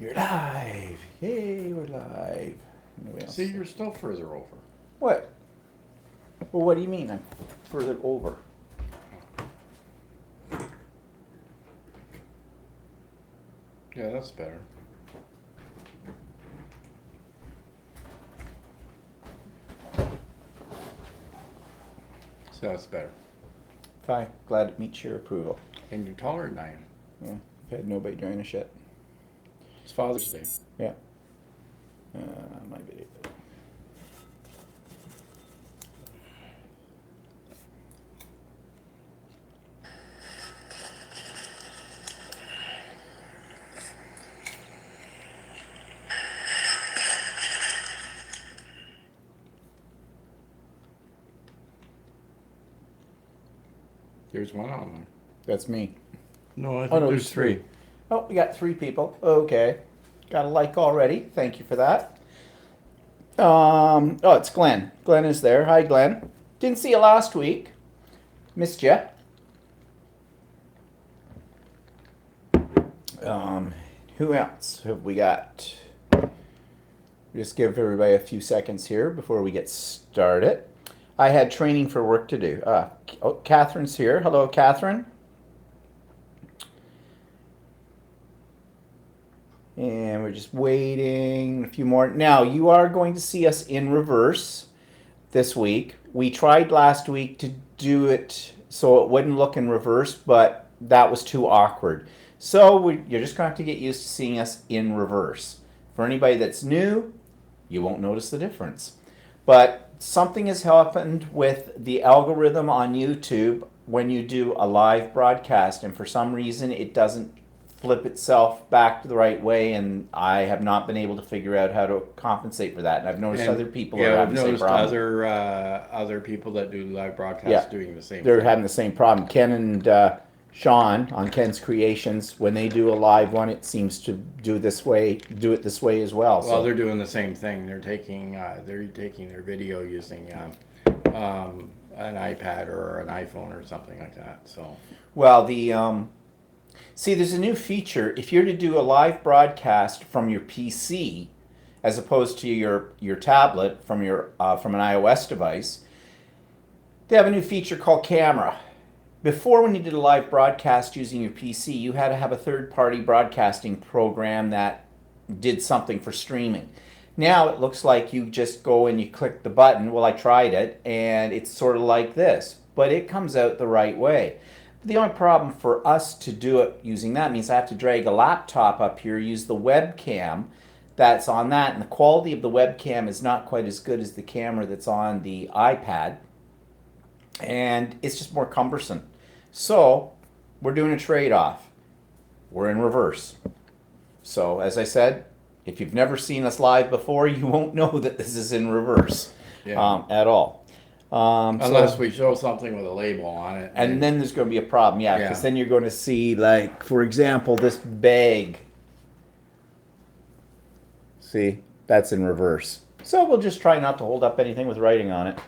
You're live. Yay, we're live. Nobody else. See, you're still further over. What? Well, what do you mean? I'm further over. Yeah, that's better. So that's better. Fine. Glad it meets your approval. And you're taller than I am. Yeah. I've had nobody join us yet. It's Father's Day. Yeah. My video. There's one on there. That's me. No, I Oh, no, there's three. Oh, we got 3 people. Okay. Got a like already. Thank you for that. Oh, it's Glenn. Glenn is there. Hi, Glenn. Didn't see you last week. Missed you. Who else have we got? Just give everybody a few seconds here before we get started. I had training for work to do. Catherine's here. Hello, Catherine. And we're just waiting a few more. Now, you are going to see us in reverse this week. We tried last week to do it so it wouldn't look in reverse, but that was too awkward. So you're just going to have to get used to seeing us in reverse. For anybody that's new, you won't notice the difference. But something has happened with the algorithm on YouTube when you do a live broadcast, and for some reason it doesn't flip itself back to the right way, and I have not been able to figure out how to compensate for that. And I've noticed other people are I've having the same noticed problem. other people that do live broadcasts Yeah. doing the same They're thing. having the same problem. Ken and Sean on Ken's Creations, when they do a live one, it seems to do it this way as well. Well, they're doing the same thing. They're taking their video using an iPad or an iPhone or something like that. So Well, see, there's a new feature. If you're to do a live broadcast from your PC, as opposed to your tablet from an iOS device, they have a new feature called Camera. Before, when you did a live broadcast using your PC, you had to have a third-party broadcasting program that did something for streaming. Now it looks like you just go and you click the button. Well, I tried it, and it's sort of like this, but it comes out the right way. The only problem for us to do it using that means I have to drag a laptop up here, use the webcam that's on that, and the quality of the webcam is not quite as good as the camera that's on the iPad, and it's just more cumbersome. So we're doing a trade-off. We're in reverse. So as I said, if you've never seen us live before, you won't know that this is in reverse at all. unless we show something with a label on it, And then there's going to be a problem, because Yeah. then you're going to see, like, for example, this bag. See, that's in reverse. So we'll just try not to hold up anything with writing on it.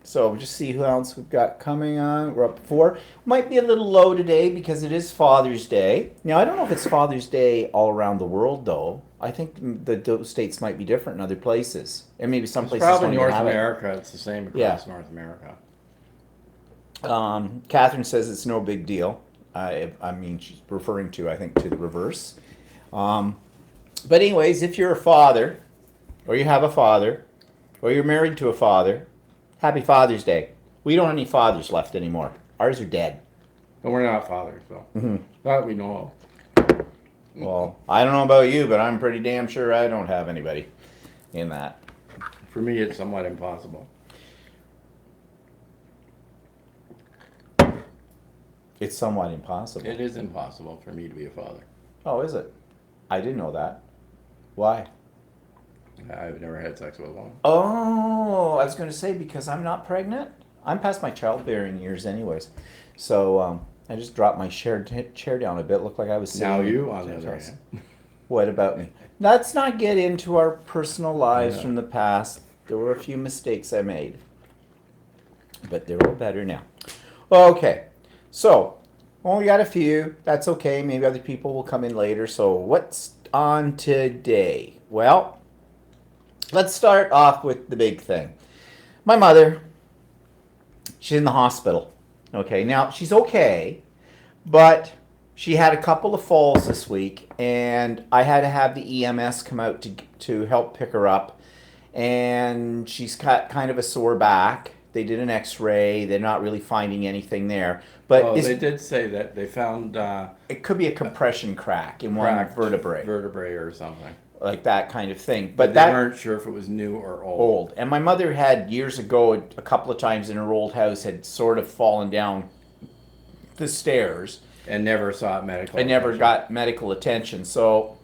So we'll just see who else we've got coming on. We're up 4. Might be a little low today because it is Father's Day. Now, I don't know if it's Father's Day all around the world, though. I think the states might be different in other places. And maybe some it's places probably don't even North have it. America. It's the same across North America. Catherine says it's no big deal. I mean, she's referring to, I think, to the reverse. But anyways, if you're a father, or you have a father, or you're married to a father, happy Father's Day. We don't have any fathers left anymore. Ours are dead. But we're not fathers, so Mhm. that we know Well, I don't know about you, but I'm pretty damn sure I don't have anybody in that. of. For me, it's somewhat impossible. It's somewhat impossible. It is impossible for me to be a father. Oh, is it? I didn't know that. Why? I've never had sex with one. Oh, I was going to say because I'm not pregnant. I'm past my childbearing years, anyways. So I just dropped my chair down a bit. Looked like I was sitting. Now you, on the other hand. What about me? Let's not get into our personal lives Yeah. from the past. There were a few mistakes I made, but they're all better now. Okay, so Well, we got a few. That's okay. Maybe other people will come in later. So, what's on today? Well, let's start off with the big thing. My mother, she's in the hospital. Okay, now she's okay, but she had a couple of falls this week, and I had to have the EMS come out to help pick her up. And she's got kind of a sore back. They did an X-ray. They're not really finding anything there, but Well, they did say that they found it could be a compression crack in one cracked vertebrae, vertebrae or something. like that kind of thing. But But they that weren't sure if it was new or old. old. And my mother had years ago, a couple of times in her old house, had sort of fallen down the stairs. And never sought medical I never attention. got medical attention, so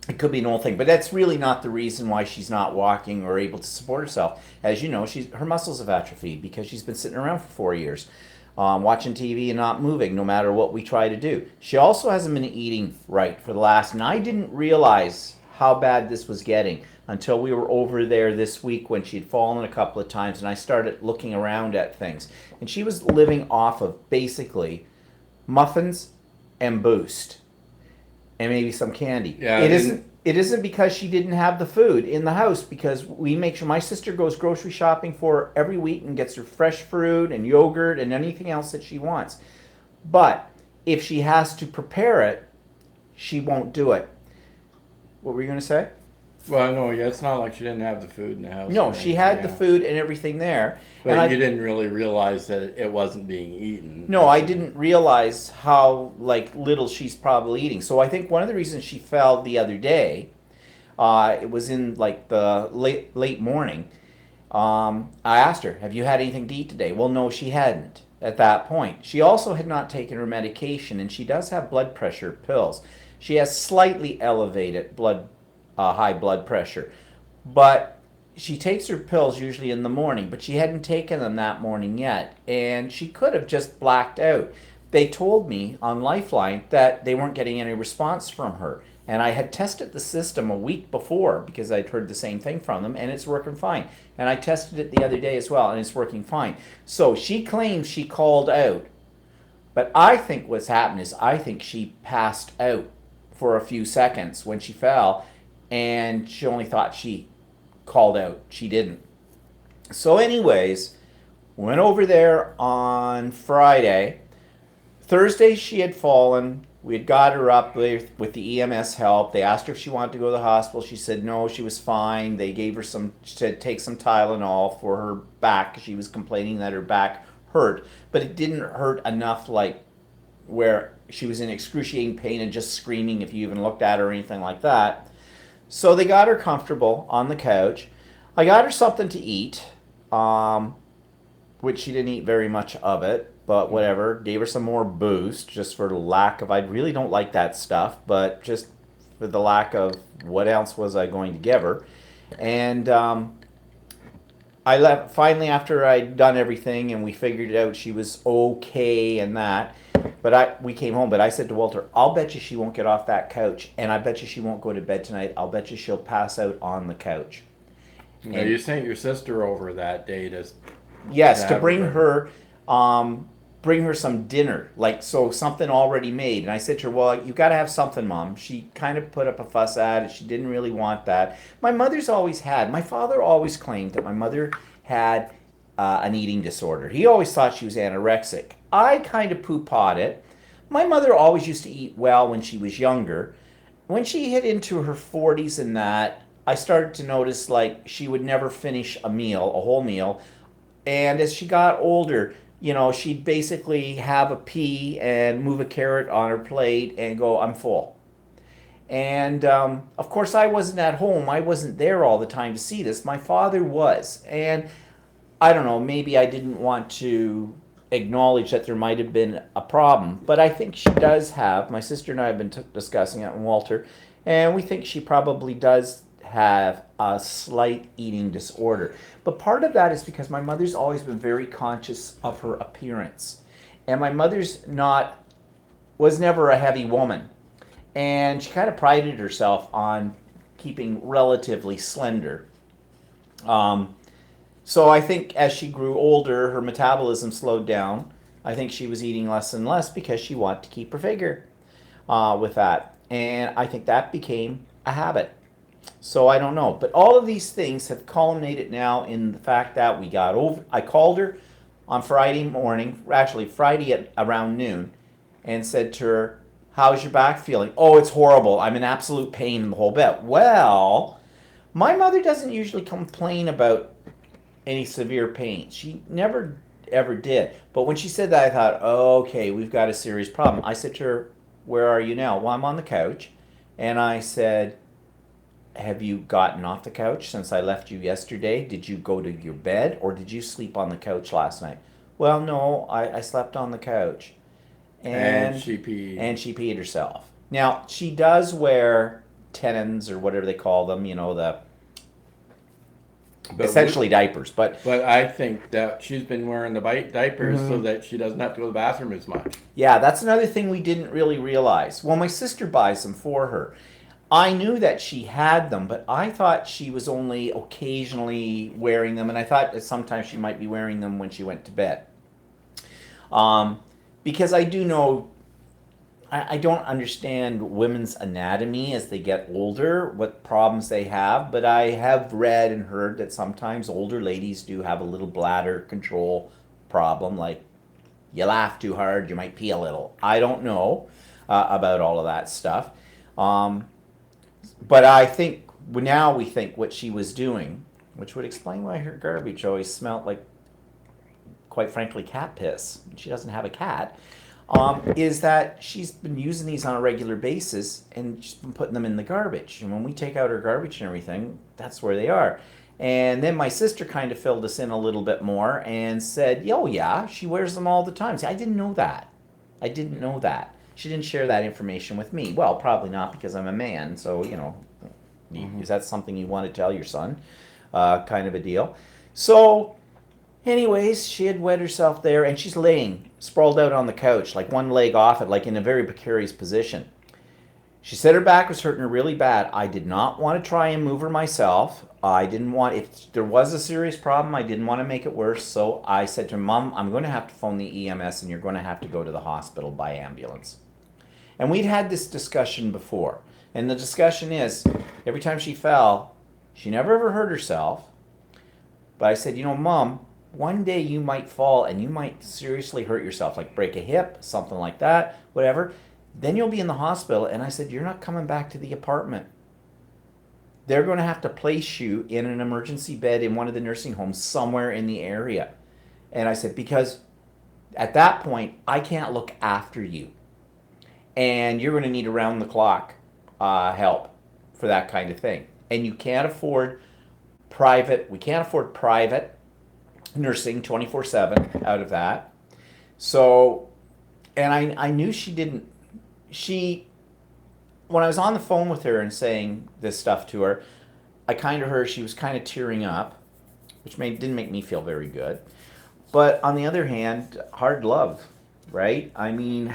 it could be an old thing. But that's really not the reason why she's not walking or able to support herself. As you know, her muscles have atrophied because she's been sitting around for 4 years, watching TV and not moving, no matter what we try to do. She also hasn't been eating right for the last, and I didn't realize how bad this was getting until we were over there this week when she'd fallen a couple of times, and I started looking around at things. And she was living off of basically muffins and Boost and maybe some candy. Yeah, It isn't because she didn't have the food in the house, because we make sure my sister goes grocery shopping for her every week and gets her fresh fruit and yogurt and anything else that she wants. But if she has to prepare it, she won't do it. What were you going to say? Well, no, yeah, it's not like she didn't have the food in the house. No, or she anything, had the yeah. food and everything there. But And you didn't really realize that it wasn't being eaten. No, I didn't realize how little she's probably eating. So I think one of the reasons she fell the other day, it was in the late morning. I asked her, "Have you had anything to eat today?" Well, no, she hadn't at that point. She also had not taken her medication, and she does have blood pressure pills. She has slightly elevated high blood pressure, but she takes her pills usually in the morning, but she hadn't taken them that morning yet, and she could have just blacked out. They told me on Lifeline that they weren't getting any response from her, and I had tested the system a week before because I'd heard the same thing from them, and it's working fine. And I tested it the other day as well, and it's working fine. So she claims she called out, but I think what's happened is I think she passed out for a few seconds when she fell, and she only thought she called out. She didn't. So, anyways, went over there on Friday. Thursday, she had fallen. We had got her up with the EMS help. They asked her if she wanted to go to the hospital. She said no, she was fine. They gave her she said take some Tylenol for her back. She was complaining that her back hurt, but it didn't hurt enough where she was in excruciating pain and just screaming if you even looked at her or anything like that. So they got her comfortable on the couch. I got her something to eat, which she didn't eat very much of it, but whatever. Gave her some more Boost just for the lack of, I really don't like that stuff, but just for the lack of what else was I going to give her. And I left finally after I'd done everything and we figured it out. She was okay and that. But we came home, but I said to Walter, I'll bet you she won't get off that couch, and I bet you she won't go to bed tonight. I'll bet you she'll pass out on the couch. Now, you sent your sister over that day to Yes, to have bring her. bring her some dinner, so something already made. And I said to her, well, you got to have something, Mom. She kind of put up a fuss at it. She didn't really want that. My father always claimed that my mother had an eating disorder. He always thought she was anorexic. I kind of poo-pawed it. My mother always used to eat well when she was younger. When she hit into her 40s and that, I started to notice she would never finish a whole meal. And as she got older, she'd basically have a pea and move a carrot on her plate and go, I'm full. And of course, I wasn't at home. I wasn't there all the time to see this. My father was. And I don't know, maybe I didn't want to acknowledge that there might have been a problem, but I think she does have. My sister and I have been discussing it, and Walter, and we think she probably does have a slight eating disorder. But part of that is because my mother's always been very conscious of her appearance, and my mother's was never a heavy woman, and she kind of prided herself on keeping relatively slender. So I think as she grew older, her metabolism slowed down. I think she was eating less and less because she wanted to keep her figure with that. And I think that became a habit. So I don't know. But all of these things have culminated now in the fact that we got over. I called her on Friday morning, actually Friday at around noon, and said to her, "How's your back feeling?" "Oh, it's horrible. I'm in absolute pain in the whole bit." Well, my mother doesn't usually complain about any severe pain. She never ever did. But when she said that, I thought, okay, we've got a serious problem. I said to her, "Where are you now?" "Well, I'm on the couch." And I said, "Have you gotten off the couch since I left you yesterday? Did you go to your bed or did you sleep on the couch last night?" "Well, no, I slept on the couch." And she peed. And she peed herself. Now, she does wear tenons or whatever they call them, the But essentially diapers. But I think that she's been wearing the diapers so that she doesn't have to go to the bathroom as much. yeah, that's another thing we didn't really realize. Well, my sister buys them for her. I knew that she had them, but I thought she was only occasionally wearing them, and I thought that sometimes she might be wearing them when she went to bed. Because I do know, I don't understand women's anatomy as they get older, what problems they have, but I have read and heard that sometimes older ladies do have a little bladder control problem, like you laugh too hard, you might pee a little. I don't know about all of that stuff. But I think now we think what she was doing, which would explain why her garbage always smelled like, quite frankly, cat piss. She doesn't have a cat. Is that she's been using these on a regular basis and she's been putting them in the garbage. And when we take out her garbage and everything, that's where they are. And then my sister kind of filled us in a little bit more and said, "Oh yeah, she wears them all the time." See, I didn't know that. I didn't know that. She didn't share that information with me. Well, probably not because I'm a man. So, is that something you want to tell your son? Kind of a deal. So, anyways, she had wet herself there and she's laying sprawled out on the couch, like one leg off it, like in a very precarious position. She said her back was hurting her really bad. I did not want to try and move her myself. I didn't want, if there was a serious problem, I didn't want to make it worse. So I said to her, "Mom, I'm going to have to phone the EMS and you're going to have to go to the hospital by ambulance." And we'd had this discussion before. And the discussion is, every time she fell, she never ever hurt herself. But I said, Mom, one day you might fall and you might seriously hurt yourself, like break a hip, something like that, whatever. Then you'll be in the hospital. And I said, you're not coming back to the apartment. They're going to have to place you in an emergency bed in one of the nursing homes somewhere in the area. And I said, because at that point, I can't look after you. And you're going to need around the clock help for that kind of thing. And you can't afford we can't afford private nursing 24/7 out of that. So, and I knew when I was on the phone with her and saying this stuff to her, I kind of heard she was kind of tearing up, which didn't make me feel very good. But on the other hand, hard love, right? I mean,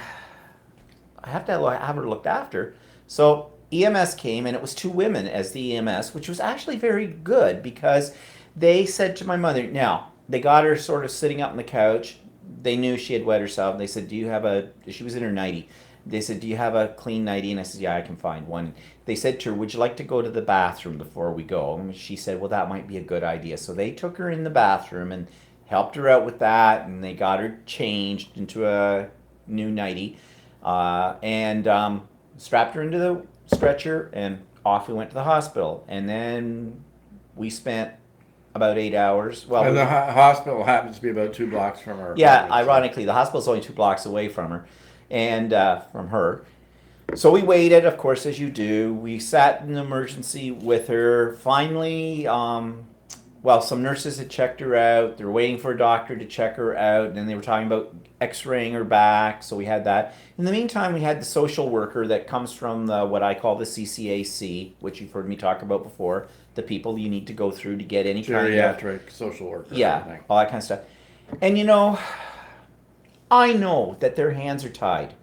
I have to have her looked after. So EMS came, and it was two women as the EMS, which was actually very good because they said to my mother, now, they got her sort of sitting up on the couch. They knew she had wet herself. They said, she was in her nightie. They said, "Do you have a clean nightie?" And I said, "Yeah, I can find one." They said to her, "Would you like to go to the bathroom before we go?" And she said, "Well, that might be a good idea." So they took her in the bathroom and helped her out with that, and they got her changed into a new nightie. And strapped her into the stretcher, and off we went to the hospital. And then we spent about 8 hours. Well, And the hospital happens to be about 2 blocks from her. yeah, apartment, so- ironically, the hospital's only 2 blocks away from her, and from her. So we waited, of course, as you do. We sat in emergency with her. Finally, some nurses had checked her out. They were waiting for a doctor to check her out, and then they were talking about x-raying her back, so we had that. In the meantime, we had the social worker that comes from what I call the CCAC, which you've heard me talk about before, the people you need to go through to get any kind of... Geriatric social worker. Yeah, all that kind of stuff. And I know that their hands are tied.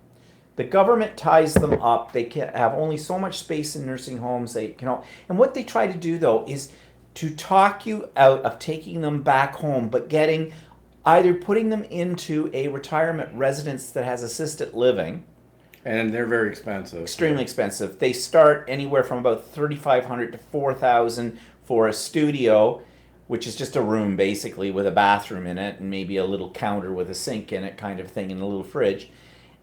The government ties them up. They can have only so much space in nursing homes. And what they try to do, though, is to talk you out of taking them back home, but getting either putting them into a retirement residence that has assisted living, And they're very expensive. extremely expensive. They start anywhere from about 3,500 to 4,000 for a studio, which is just a room basically with a bathroom in it and maybe a little counter with a sink in it, kind of thing, and a little fridge,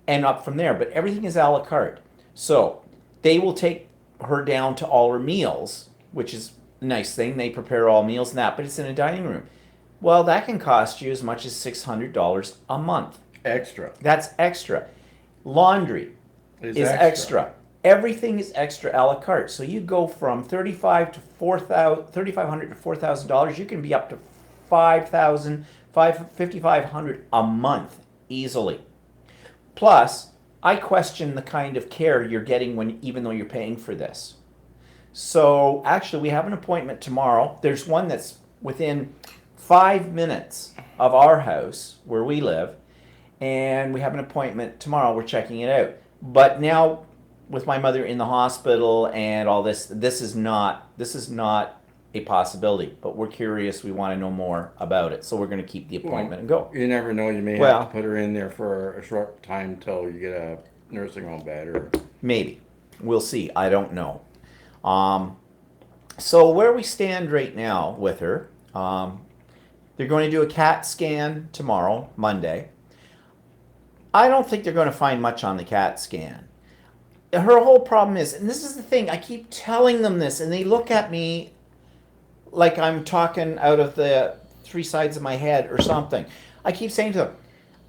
and up from there. But everything is a la carte. So they will take her down to all her meals, which is a nice thing. They prepare all meals and that, but it's in a dining room. Well, that can cost you as much as $600 a month. Extra. That's extra. Laundry is extra. Everything is extra a la carte. So you go from $3,500 to $4,000. You can be up to $5,500 a month easily. Plus, I question the kind of care you're getting even though you're paying for this. So actually, we have an appointment tomorrow. There's one that's within 5 minutes of our house where we live, and we have an appointment tomorrow. We're checking it out. But now, with my mother in the hospital and all this, this is not a possibility. But we're curious. We want to know more about it, so we're going to keep the appointment and go. You never know. You may Well- have to put her in there for a short time until you get a nursing home bed, or Maybe. We'll see. I don't know. So where we stand right now with her, they're going to do a CAT scan tomorrow, Monday. I don't think they're going to find much on the CAT scan. Her whole problem is, and this is the thing, I keep telling them this, and they look at me like I'm talking out of the three sides of my head or something. I keep saying to them,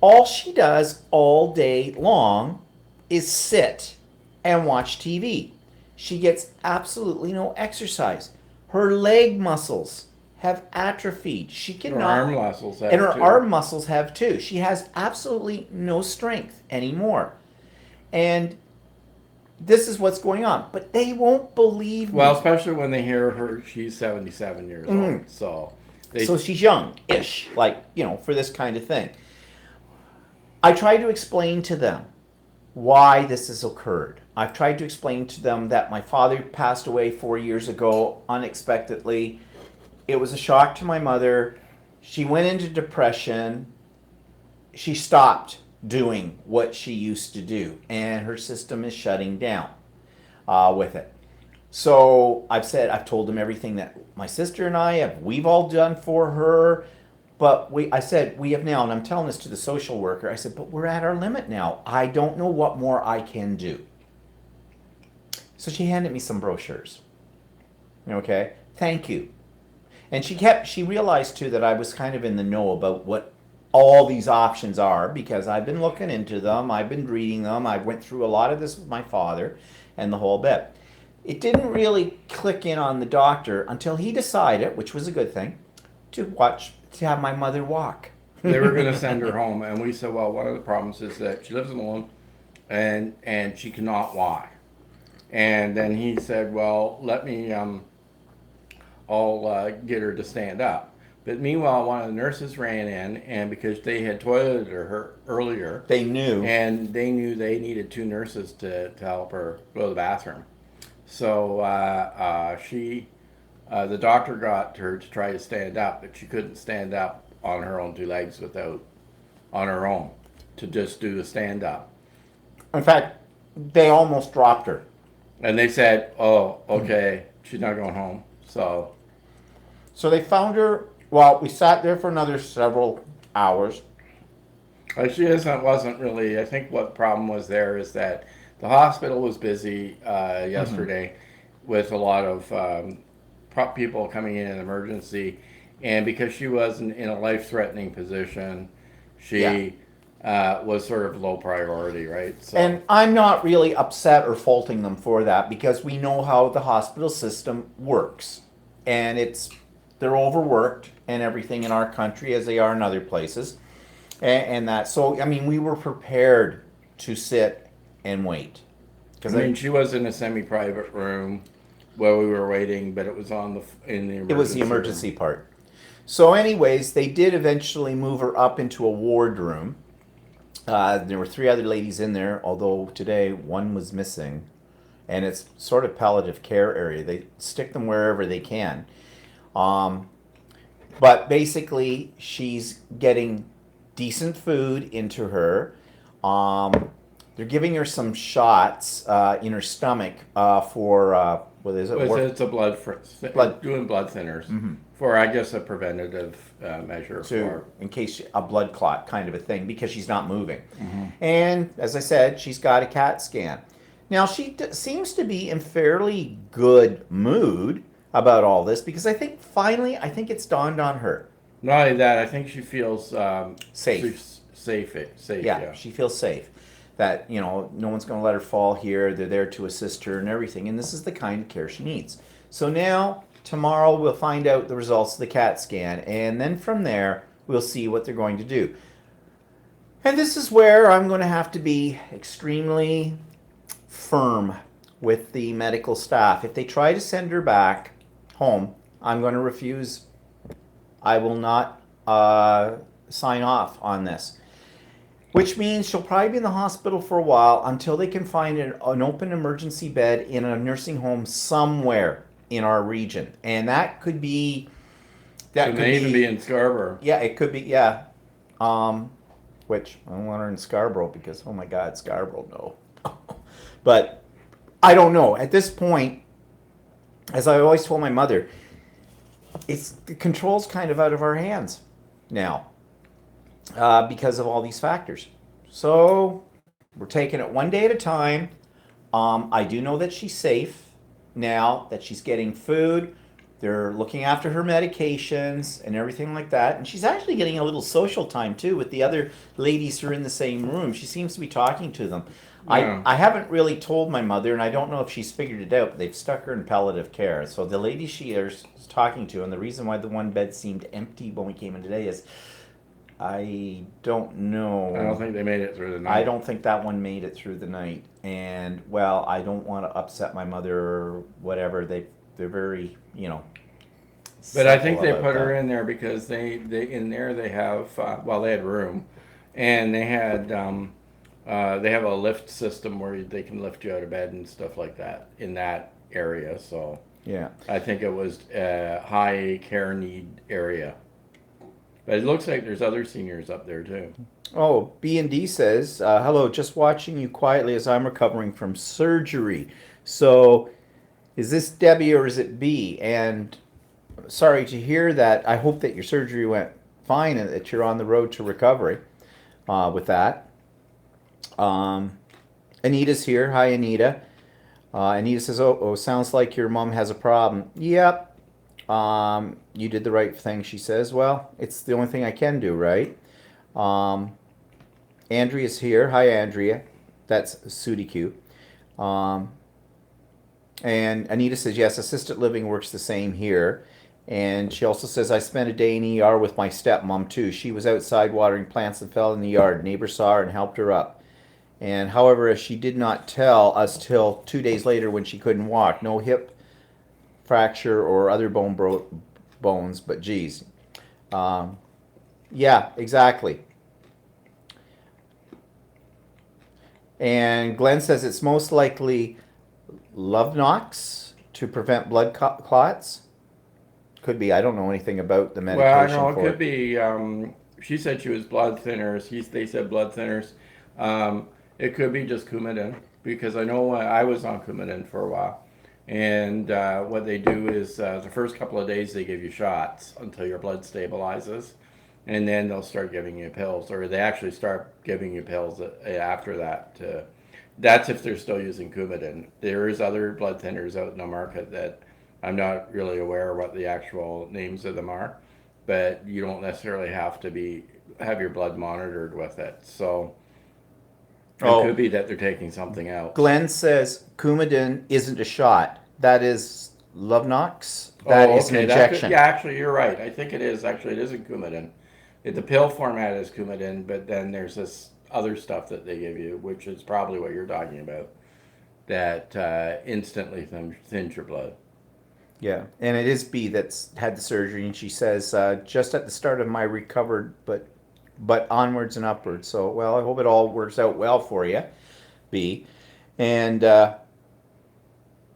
all she does all day long is sit and watch TV. She gets absolutely no exercise. Her leg muscles have atrophied. She her cannot. arm muscles. And her too. arm muscles have too. She has absolutely no strength anymore. And this is what's going on. But they won't believe me. Well, especially when they hear her, she's 77 years old. So So she's young-ish, like, for this kind of thing. I tried to explain to them why this has occurred. I've tried to explain to them that my father passed away 4 years ago unexpectedly. It was a shock to my mother. She went into depression. She stopped doing what she used to do, and her system is shutting down with it. So I've told them everything that my sister and we've all done for her. But I said, we have now, and I'm telling this to the social worker, I said, but we're at our limit now. I don't know what more I can do. So she handed me some brochures. Okay, thank you. And she realized too that I was kind of in the know about what all these options are, because I've been looking into them, I've been reading them, I went through a lot of this with my father and the whole bit. It didn't really click in on the doctor until he decided, which was a good thing, to have my mother walk. they were going to send her home, and we said, well, one of the problems is that she lives alone, and she cannot walk. And then he said, well, let me, I'll get her to stand up. But meanwhile, one of the nurses ran in, and because they had toileted her earlier, They knew. and they knew they needed two nurses to help her go to the bathroom. So the doctor got her to try to stand up, but she couldn't stand up on her own two legs on her own, to just do the stand up. In fact, they almost dropped her. And they said, oh, okay, she's not going home. So So they found her. Well, we sat there for another several hours. wasn't really, I think what the problem was there is that the hospital was busy yesterday with a lot of people coming in emergency. And because she wasn't in a life-threatening position, she was sort of low priority, right? So, And I'm not really upset or faulting them for that, because we know how the hospital system works. And they're overworked and everything in our country, as they are in other places. And that, so, I mean, we were prepared to sit and wait. I mean, she was in a semi-private room where we were waiting, but it was in the emergency. It was the emergency part. So anyways, they did eventually move her up into a ward room. There were 3 other ladies in there, although today one was missing. And it's sort of palliative care area. They stick them wherever they can. But basically, she's getting decent food into her. They're giving her some shots in her stomach for what is it? It's a Blood. doing blood thinners for, I guess, a preventative measure To for. in case a blood clot kind of a thing because she's not moving. And as I said, she's got a CAT scan. Now she seems to be in fairly good mood about all this because I think finally it's dawned on her. Not only that, I think she feels Safe. she's safe. Yeah, Yeah. she feels safe. That, no one's going to let her fall here. They're there to assist her and everything. And this is the kind of care she needs. So now, tomorrow, we'll find out the results of the CAT scan. And then from there, we'll see what they're going to do. And this is where I'm going to have to be extremely firm with the medical staff. If they try to send her back home, I'm going to refuse. I will not sign off on this. Which means she'll probably be in the hospital for a while until they can find an open emergency bed in a nursing home somewhere in our region. And that could be... It may even be in Scarborough. Yeah, it could be, yeah. Which, I don't want her in Scarborough because, oh my God, Scarborough, no. But, I don't know. At this point, as I always told my mother, the control's kind of out of our hands now. Because of all these factors. So we're taking it one day at a time. I do know that she's safe now, that she's getting food. They're looking after her medications and everything like that. And she's actually getting a little social time too with the other ladies who are in the same room. She seems to be talking to them. Yeah. I haven't really told my mother, and I don't know if she's figured it out, but they've stuck her in palliative care. So the lady she is talking to, and the reason why the one bed seemed empty when we came in today is I don't know. I don't think they made it through the night. I don't think that one made it through the night. And, well, I don't want to upset my mother or whatever. They're very, But I think simple they about put her that. in there because they in there they have they had room, and they had they have a lift system where they can lift you out of bed and stuff like that in that area. So Yeah. I think it was a high care need area. But it looks like there's other seniors up there too. Oh, B&D says, hello, just watching you quietly as I'm recovering from surgery. So, is this Debbie or is it B? And sorry to hear that. I hope that your surgery went fine and that you're on the road to recovery with that. Anita's here. Hi, Anita. Anita says, oh, sounds like your mom has a problem. Yep. You did the right thing, she says. Well, it's the only thing I can do, right? Andrea's here. Hi, Andrea. That's Sudi Q. And Anita says, yes, assisted living works the same here. And she also says, I spent a day in ER with my stepmom too. She was outside watering plants and fell in the yard. Neighbor saw her and helped her up. And however, she did not tell us till 2 days later when she couldn't walk. No hip fracture or other bones, but geez. Yeah, exactly. And Glenn says it's most likely Lovenox to prevent blood clots. Could be. I don't know anything about the medication. Well, I know it for could be. She said she was blood thinners. They said blood thinners. It could be just Coumadin because I know I was on Coumadin for a while. And what they do is the first couple of days they give you shots until your blood stabilizes, and then they'll start giving you pills, or they actually start giving you pills after that. That's if they're still using Coumadin. There is other blood thinners out in the market that I'm not really aware what the actual names of them are, but you don't necessarily have to have your blood monitored with it. So it could be that they're taking something else. Glenn says Coumadin isn't a shot. That is Lovenox. That is an injection. Yeah, actually, you're right. I think it is. Actually, it isn't Coumadin. The pill format is Coumadin, but then there's this other stuff that they give you, which is probably what you're talking about, that instantly thins your blood. Yeah, and it is B that's had the surgery, and she says just at the start of my recovered, but onwards and upwards. So, well, I hope it all works out well for you, B. And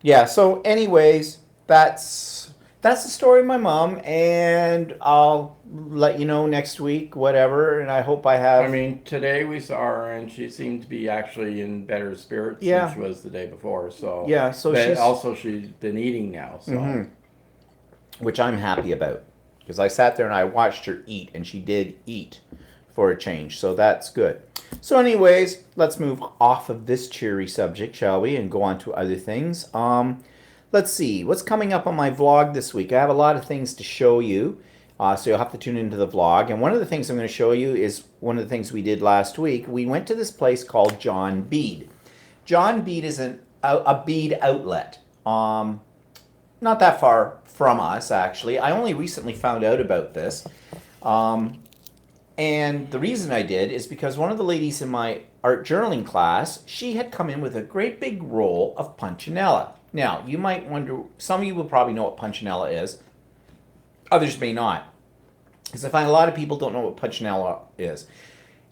yeah. So, anyways, that's that's the story of my mom, and I'll let you know next week, whatever. And I hope I I have. mean, today we saw her and she seemed to be actually in better spirits than Yeah, she was the day before. So, yeah. So but she's, also she's been eating now. So, which I'm happy about, because I sat there and I watched her eat, and she did eat for a change. So that's good. So, anyways, let's move off of this cheery subject, shall we, and go on to other things. Let's see what's coming up on my vlog this week. I have a lot of things to show you, so you'll have to tune into the vlog. And one of the things I'm going to show you is one of the things we did last week. We went to this place called John Bead. John Bead is a bead outlet. Not that far from us, actually. I only recently found out about this. And the reason I did is because one of the ladies in my art journaling class, she had come in with a great big roll of Punchinella. Now, you might wonder, some of you will probably know what Punchinella is, others may not. Because I find a lot of people don't know what Punchinella is.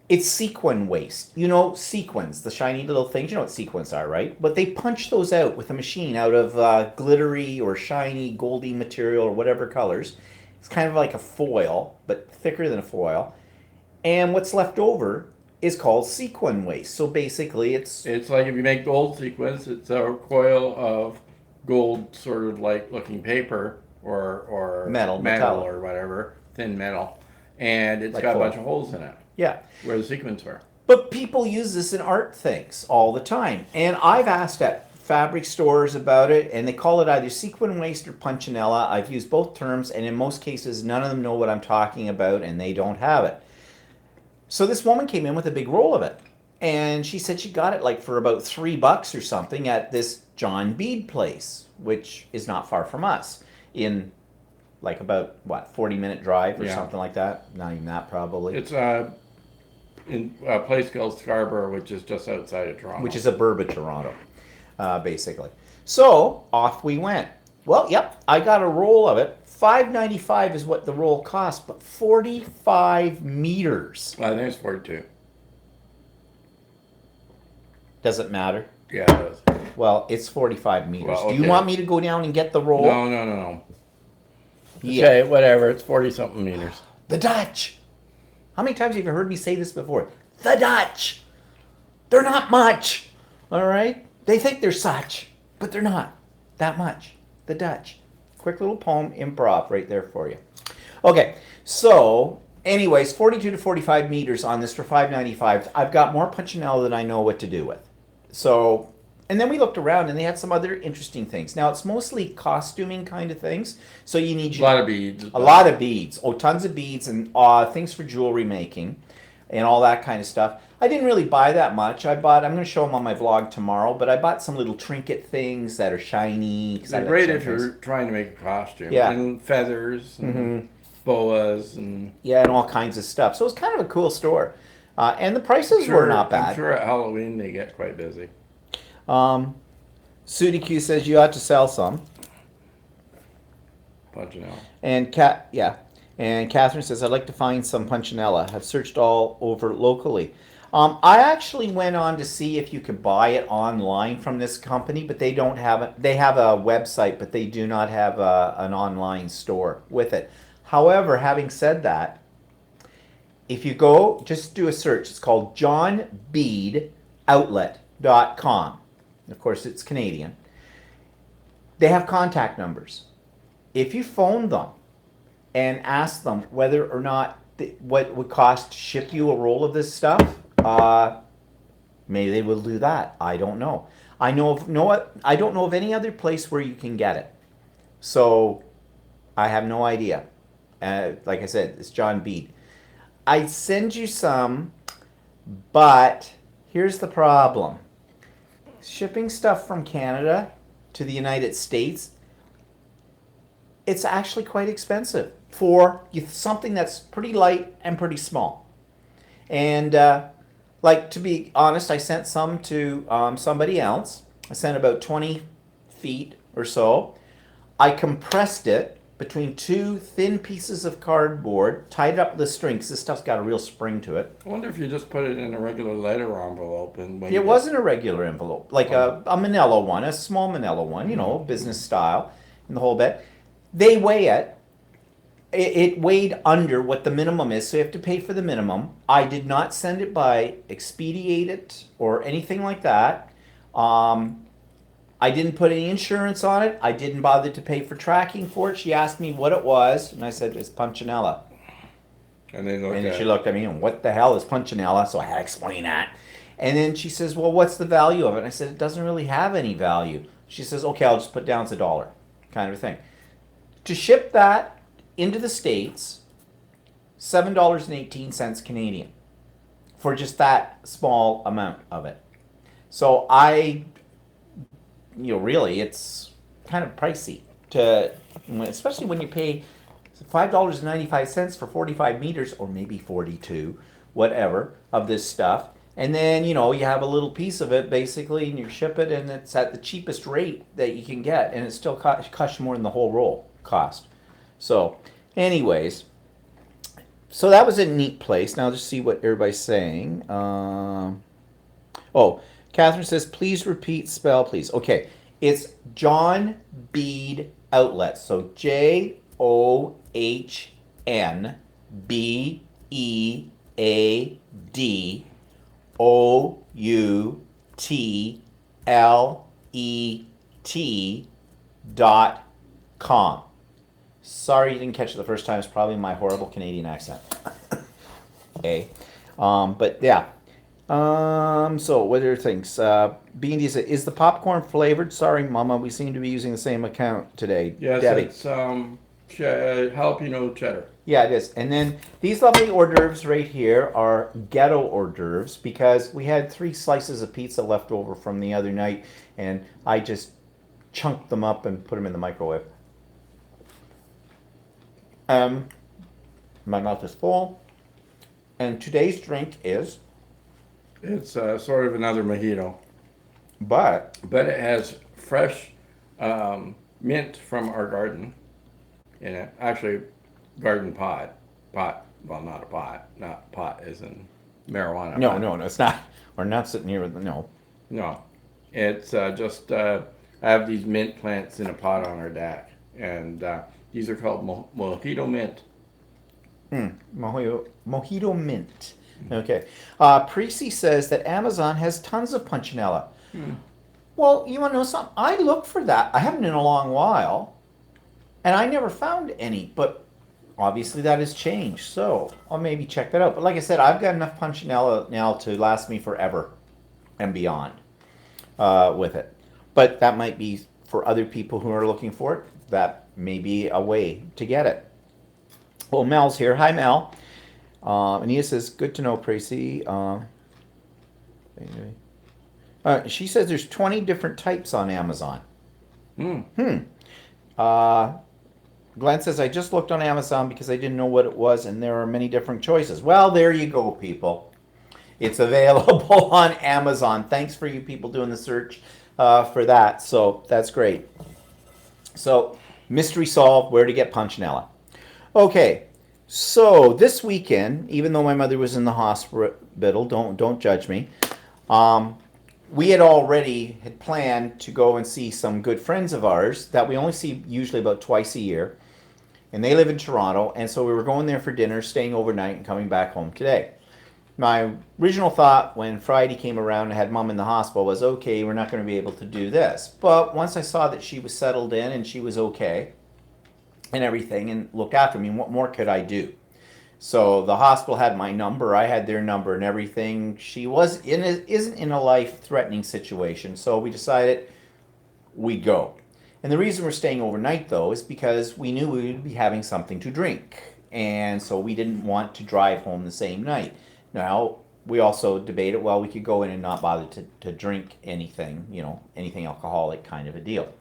It's sequin waste. You know, sequins, the shiny little things. You know what sequins are, right? But they punch those out with a machine out of glittery or shiny, goldy material or whatever colors. It's kind of like a foil, but thicker than a foil. And what's left over is called sequin waste. So basically, it's like if you make gold sequins, it's a coil of gold, sort of like looking paper or metal, metal metallic. or whatever, thin metal, and it's Like got foil. a bunch of holes in it Yeah. where the sequins were. But people use this in art things all the time. And I've asked at fabric stores about it, and they call it either sequin waste or Punchinella. I've used both terms, and in most cases, none of them know what I'm talking about, and they don't have it. So this woman came in with a big roll of it. And she said she got it like for about $3 or something at this John Bead place, which is not far from us, in like about what 40-minute drive or Yeah. something like that. Not even that probably. It's in a place called Scarborough, which is just outside of Toronto. Which is a burb of Toronto, basically. So off we went. Well, yep, I got a roll of it. $5.95 is what the roll cost, but 45 meters. I think it's 42. Doesn't matter. Yeah, it does. Well, it's 45 meters. Well, Do you okay. want me to go down and get the roll? No. Yeah. Okay, whatever. It's 40 something meters. The Dutch. How many times have you heard me say this before? The Dutch. They're not much. All right? They think they're such, but they're not that much. The Dutch. Quick little poem improv right there for you. Okay, so anyways, 42 to 45 meters on this for $5.95. I've got more Punchinella than I know what to do with. So, and then we looked around and they had some other interesting things. Now it's mostly costuming kind of things. So you need A lot of beads. a lot of beads. Oh, tons of beads and things for jewelry making and all that kind of stuff. I didn't really buy that much. I'm going to show them on my vlog tomorrow, but I bought some little trinket things that are shiny. They're great if you're trying to make a costume. Yeah. And feathers and boas and... Yeah, and all kinds of stuff. So it's kind of a cool store. And the prices were not bad. I'm sure at Halloween they get quite busy. Sudi Q says you ought to sell some. Punchinella. And And Catherine says I'd like to find some Punchinella. I've searched all over locally. I actually went on to see if you could buy it online from this company, but they don't have it. They have a website, but they do not have an online store with it. However, having said that, if you go, just do a search. It's called johnbeadoutlet.com. Of course, it's Canadian. They have contact numbers. If you phone them and ask them whether or not what it would cost to ship you a roll of this stuff, maybe they will do that. I don't know. I don't know of any other place where you can get it. So I have no idea. Like I said, it's John Bead. I'd send you some, but here's the problem. Shipping stuff from Canada to the United States, it's actually quite expensive for something that's pretty light and pretty small. And like, to be honest, I sent some to somebody else. I sent about 20 feet or so. I compressed it between two thin pieces of cardboard, tied it up with a string, because this stuff's got a real spring to it. I wonder if you just put it in a regular letter envelope and when It wasn't a regular envelope, like a manila one, a small manila one, business style, and the whole bit. They weigh it. It weighed under what the minimum is, so you have to pay for the minimum. I did not send it by Expedite it or anything like that. Um, I didn't put any insurance on it. I didn't bother to pay for tracking for it. She asked me what it was, and I said it's Punchinella. And they looked And then at she looked at me and what the hell is Punchinella? So I had to explain that. And then she says, well, what's the value of it? And I said, it doesn't really have any value. She says, okay, I'll just put down it's $1, kind of a thing. To ship that into the States, $7.18 Canadian for just that small amount of it. So really, it's kind of pricey especially when you pay $5.95 for 45 meters, or maybe 42, whatever, of this stuff. And then, you have a little piece of it basically, and you ship it, and it's at the cheapest rate that you can get, and it still costs you more than the whole roll cost. So, anyways, so that was a neat place. Now, just see what everybody's saying. Catherine says, please repeat spell, please. Okay, it's John Bead Outlet. So JohnBeadOutlet.com. Sorry you didn't catch it the first time. It's probably my horrible Canadian accent. But yeah. So what are things? B&D said, is the popcorn flavored? Sorry, Mama, we seem to be using the same account today. yes, Debbie. it's jalapeno cheddar. Yeah, it is. And then these lovely hors d'oeuvres right here are ghetto hors d'oeuvres because we had 3 slices of pizza left over from the other night, and I just chunked them up and put them in the microwave. My mouth is full, and today's drink is, It's sort of another mojito, but but it has fresh mint from our garden in it. Actually, garden pot. Well, not a pot. Not pot as in marijuana. no, it's not. We're not sitting here with no. No, it's just I have these mint plants in a pot on our deck, and these are called mojito mint. Mojito mint. Okay. Precy says that Amazon has tons of Punchinella. Well, you want to know something? I looked for that. I haven't in a long while, and I never found any. But obviously that has changed, so I'll maybe check that out. But like I said, I've got enough Punchinella now to last me forever and beyond with it. But that might be for other people who are looking for it. That may be a way to get it. Well, Mel's here. Hi, Mel. Anita says, good to know, Tracy. She says there's 20 different types on Amazon. Glenn says, I just looked on Amazon because I didn't know what it was, and there are many different choices. Well, there you go, people. It's available on Amazon. Thanks for you people doing the search for that. So that's great. So, mystery solved, where to get Punchinella. Okay. So this weekend, even though my mother was in the hospital, don't judge me. We had already planned to go and see some good friends of ours that we only see usually about twice a year, and they live in Toronto. And so we were going there for dinner, staying overnight, and coming back home today. My original thought when Friday came around and I had Mom in the hospital was, okay, we're not going to be able to do this. But once I saw that she was settled in and she was okay, and everything, and look after me, what more could I do? So the hospital had my number, I had their number and everything. She isn't in a life-threatening situation, so we decided we'd go. And the reason we're staying overnight, though, is because we knew we would be having something to drink, and so we didn't want to drive home the same night. Now, we also debated, well, we could go in and not bother to drink anything, anything alcoholic kind of a deal.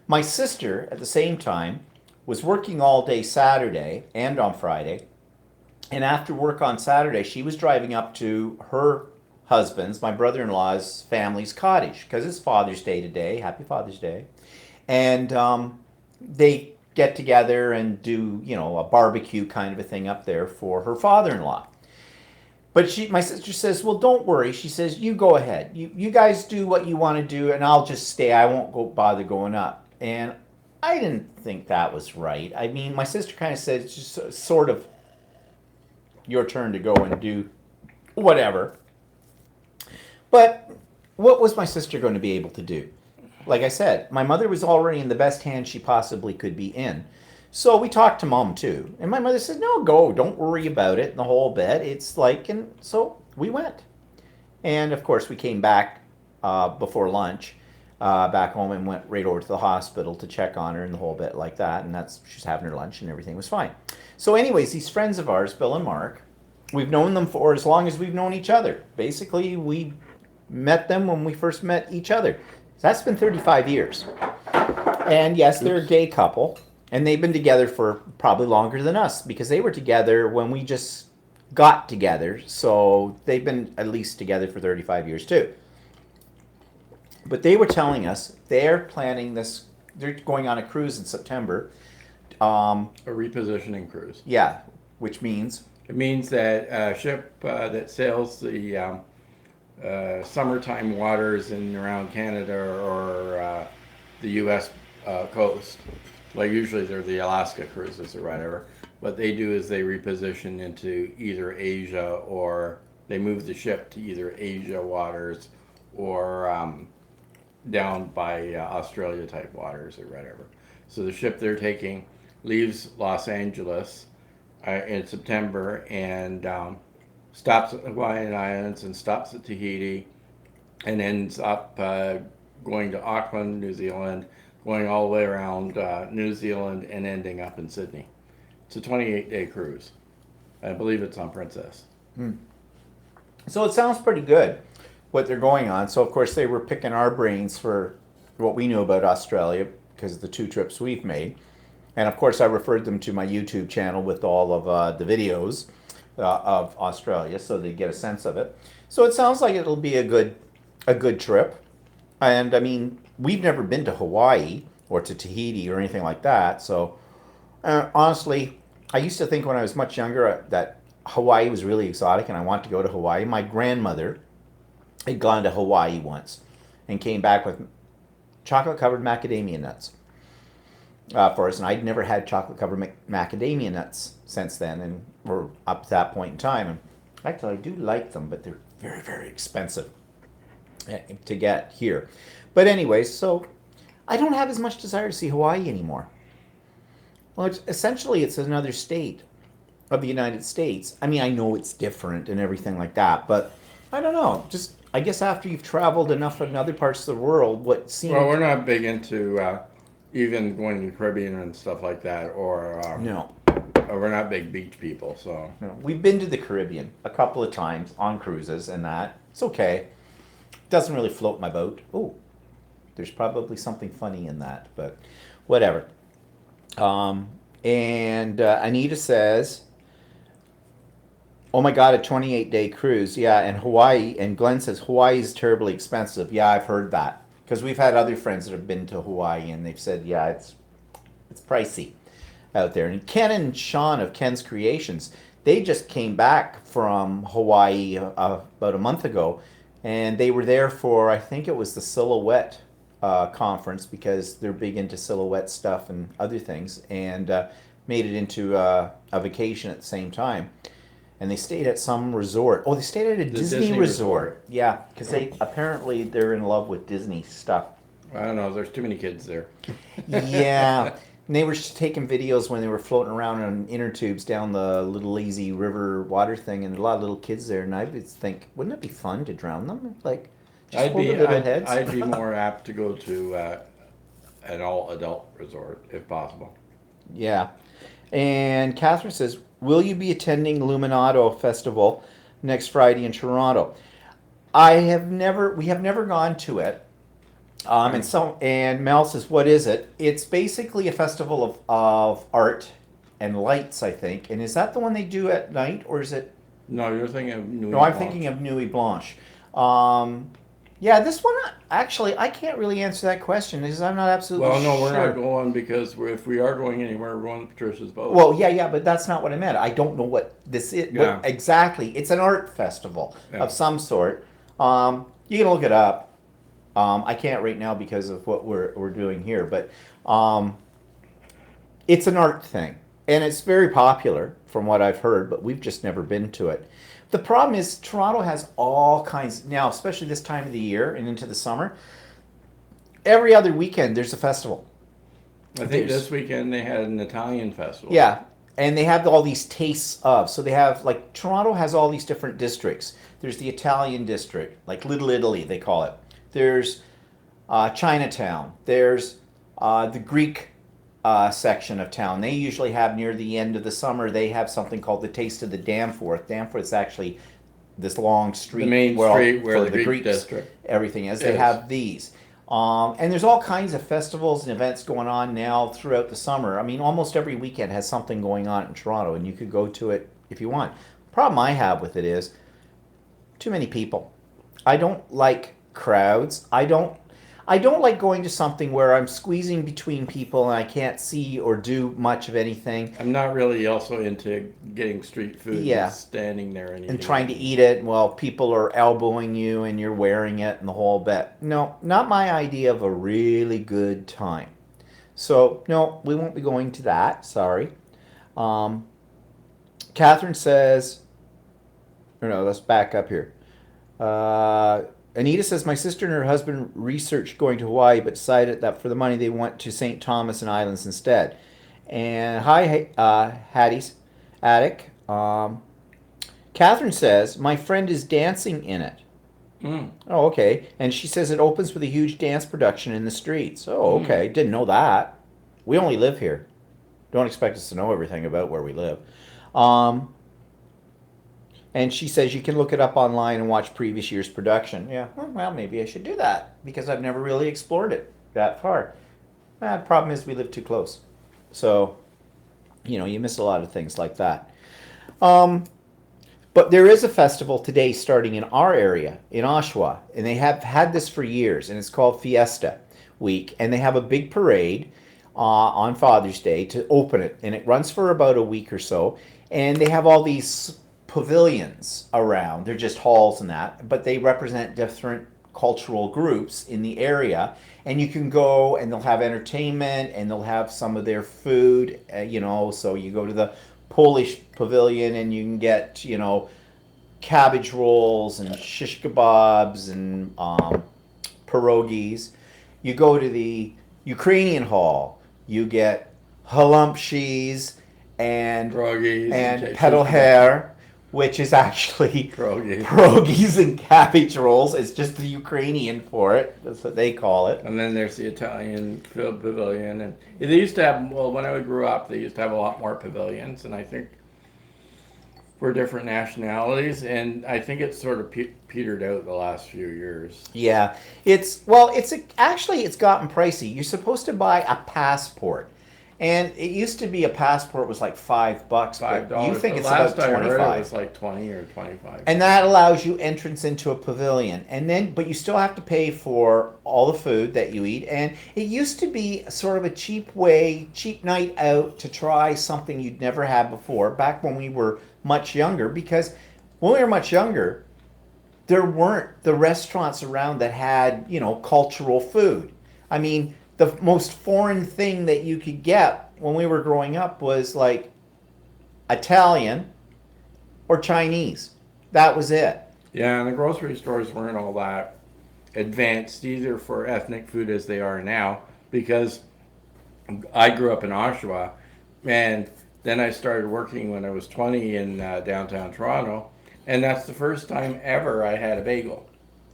My sister, at the same time, was working all day Saturday and on Friday. And after work on Saturday, she was driving up to her husband's, my brother-in-law's family's cottage, because it's Father's Day today. Happy Father's Day. And they get together and do, a barbecue kind of a thing up there for her father-in-law. But my sister says, well, don't worry. She says, you go ahead. You guys do what you want to do, and I'll just stay. I won't bother going up. And I didn't think that was right. I mean, my sister kind of said it's just sort of your turn to go and do whatever. But what was my sister going to be able to do? Like I said, my mother was already in the best hands she possibly could be in. So we talked to mom too. And my mother said, no, go, don't worry about it, and the whole bit. It's like, and so we went. And of course, we came back before lunch, back home, and went right over to the hospital to check on her and the whole bit like that. And that's, she's having her lunch and everything was fine. So, anyways, these friends of ours, Bill and Mark, we've known them for as long as we've known each other. Basically, we met them when we first met each other. So that's been 35 years. And yes, they're a gay couple, and they've been together for probably longer than us because they were together when we just got together. So they've been at least together for 35 years too. But they were telling us they're planning this, they're going on a cruise in September. A repositioning cruise. Yeah, which means? It means that a ship that sails the summertime waters in around Canada or the U.S. Coast, like usually they're the Alaska cruises or whatever, what they do is they reposition into either Asia, or they move the ship to either Asia waters or down by Australia type waters or whatever. So the ship they're taking leaves Los Angeles in September and stops at the Hawaiian Islands and stops at Tahiti and ends up going to Auckland, New Zealand, going all the way around New Zealand and ending up in Sydney. It's a 28-day cruise. I believe it's on Princess. So it sounds pretty good what they're going on. So of course they were picking our brains for what we knew about Australia because of the 2 trips we've made. And of course I referred them to my YouTube channel with all of the videos of Australia so they get a sense of it. So it sounds like it'll be a good trip. And I mean, we've never been to Hawaii or to Tahiti or anything like that. So honestly, I used to think when I was much younger that Hawaii was really exotic and I wanted to go to Hawaii. My grandmother had gone to Hawaii once and came back with chocolate-covered macadamia nuts for us. And I'd never had chocolate-covered macadamia nuts since then, and or up to that point in time. And actually, I do like them, but they're very, very expensive to get here. But anyways, so I don't have as much desire to see Hawaii anymore. Well, essentially, it's another state of the United States. I mean, I know it's different and everything like that, but I don't know. Just, I guess after you've traveled enough in other parts of the world, what seems... Well, we're not big into even going to the Caribbean and stuff like that, or No. we're not big beach people, so... No. We've been to the Caribbean a couple of times on cruises and that. It's okay. Doesn't really float my boat. Oh, there's probably something funny in that, but whatever. And Anita says, oh my God, a 28-day cruise. Yeah, and Hawaii, and Glenn says, Hawaii is terribly expensive. Yeah, I've heard that. Because we've had other friends that have been to Hawaii, and they've said, yeah, it's pricey out there. And Ken and Sean of Ken's Creations, they just came back from Hawaii about a month ago, and they were there for, I think it was the Silhouette conference, because they're big into silhouette stuff and other things, and made it into a vacation at the same time. And they stayed at some resort. Oh, they stayed at a Disney resort. Yeah, because they're in love with Disney stuff. I don't know, there's too many kids there. Yeah. And they were just taking videos when they were floating around on inner tubes down the little lazy river water thing, and a lot of little kids there. And I would think, wouldn't it be fun to drown them? Like, just hold their little heads. I'd be more apt to go to an all-adult resort, if possible. Yeah. And Catherine says, will you be attending Luminato Festival next Friday in Toronto? We have never gone to it. And Mel says, what is it? It's basically a festival of art and lights, I think. And is that the one they do at night, or is it? No, you're thinking of Nuit No, I'm thinking of Nuit Blanche. Yeah, this one, actually, I can't really answer that question because I'm not absolutely sure. Well, no, we're not going because if we are going anywhere, we're going to Patricia's boat. Well, yeah, but that's not what I meant. I don't know what this is. Yeah. What exactly. It's an art festival of some sort. You can look it up. I can't right now because of what we're doing here, but It's an art thing, and it's very popular from what I've heard, but we've just never been to it. The problem is Toronto has all kinds now, especially this time of the year and into the summer. Every other weekend there's a festival. I think There's this weekend they had an Italian festival. Yeah, and they have all these tastes of. So they have like Toronto has all these different districts. There's the Italian district, like Little Italy they call it. There's Chinatown. There's the Greek section of town. They usually have near the end of the summer. They have something called the Taste of the Danforth. Danforth's actually this long street, The main street where for the the Greek Greeks, district everything is. They is. have these. And there's all kinds of festivals and events going on now throughout the summer. I mean, almost every weekend has something going on in Toronto, and you could go to it if you want. Problem I have with it is too many people. I don't like crowds. I don't like going to something where I'm squeezing between people and I can't see or do much of anything I'm not really also into getting street food Yeah. and standing there and and eating trying to it. eat it while people are elbowing you and you're wearing it and the whole bit. No, not my idea of a really good time. So, no, we won't be going to that. Sorry. Um, Catherine says, or no, let's back up here. Uh, Anita says, my sister and her husband researched going to Hawaii, but decided that for the money they went to St. Thomas and Islands instead. And hi, Hattie's Attic. Catherine says, my friend is dancing in it. Mm. Oh, okay. And she says it opens with a huge dance production in the streets. Oh, okay. Didn't know that. We only live here. Don't expect us to know everything about where we live. Um, and she says you can look it up online and watch previous year's production. Yeah, well, maybe I should do that because I've never really explored it that far. The problem is we live too close. So, you miss a lot of things like that. Um, but there is a festival today starting in our area, in Oshawa, and they have had this for years, and it's called Fiesta Week, and they have a big parade on Father's Day to open it, and it runs for about a week or so, and they have all these pavilions around. They're just halls and that, but they represent different cultural groups in the area, and you can go and they'll have entertainment and they'll have some of their food, so you go to the Polish pavilion and you can get, cabbage rolls and shish kebabs and pierogies. You go to the Ukrainian hall, you get halumpshis and Pierogies and pedal hair, which is actually pierogies. pierogies and cabbage rolls. It's just the Ukrainian for it. That's what they call it. And then there's the Italian pavilion, and they used to have. Well, when I grew up, they used to have a lot more pavilions, and I think for different nationalities, and I think it's sort of petered out the last few years. Yeah, actually it's gotten pricey. You're supposed to buy a passport, and it used to be a passport was like $5, $5. but you think The it's last about I heard it 25. was like 20 or 25. And that allows you entrance into a pavilion. But you still have to pay for all the food that you eat. And it used to be sort of a cheap night out to try something you'd never had before, back when we were much younger. Because when we were much younger, there weren't the restaurants around that had, cultural food. I mean, the most foreign thing that you could get when we were growing up was like Italian or Chinese. That was it. Yeah, and the grocery stores weren't all that advanced either for ethnic food as they are now, because I grew up in Oshawa, and then I started working when I was 20 in downtown Toronto, and that's the first time ever I had a bagel.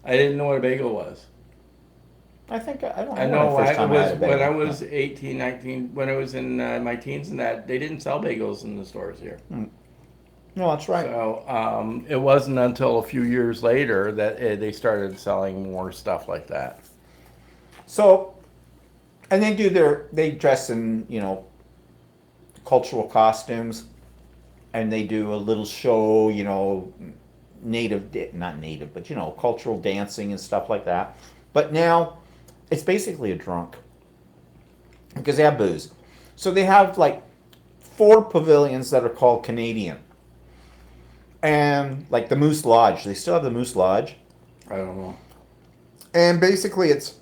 I didn't know what a bagel was. I don't I know know when the first time I had a bagel. when I was 18, 19, when I was in my teens and that, they didn't sell bagels in the stores here. No, that's right. So it wasn't until a few years later that they started selling more stuff like that. So, and they dress in, cultural costumes, and they do a little show, not native, but, cultural dancing and stuff like that. But now, it's basically a drunk, because they have booze. So they have like 4 pavilions that are called Canadian. And like the Moose Lodge, they still have the Moose Lodge. I don't know. And basically it's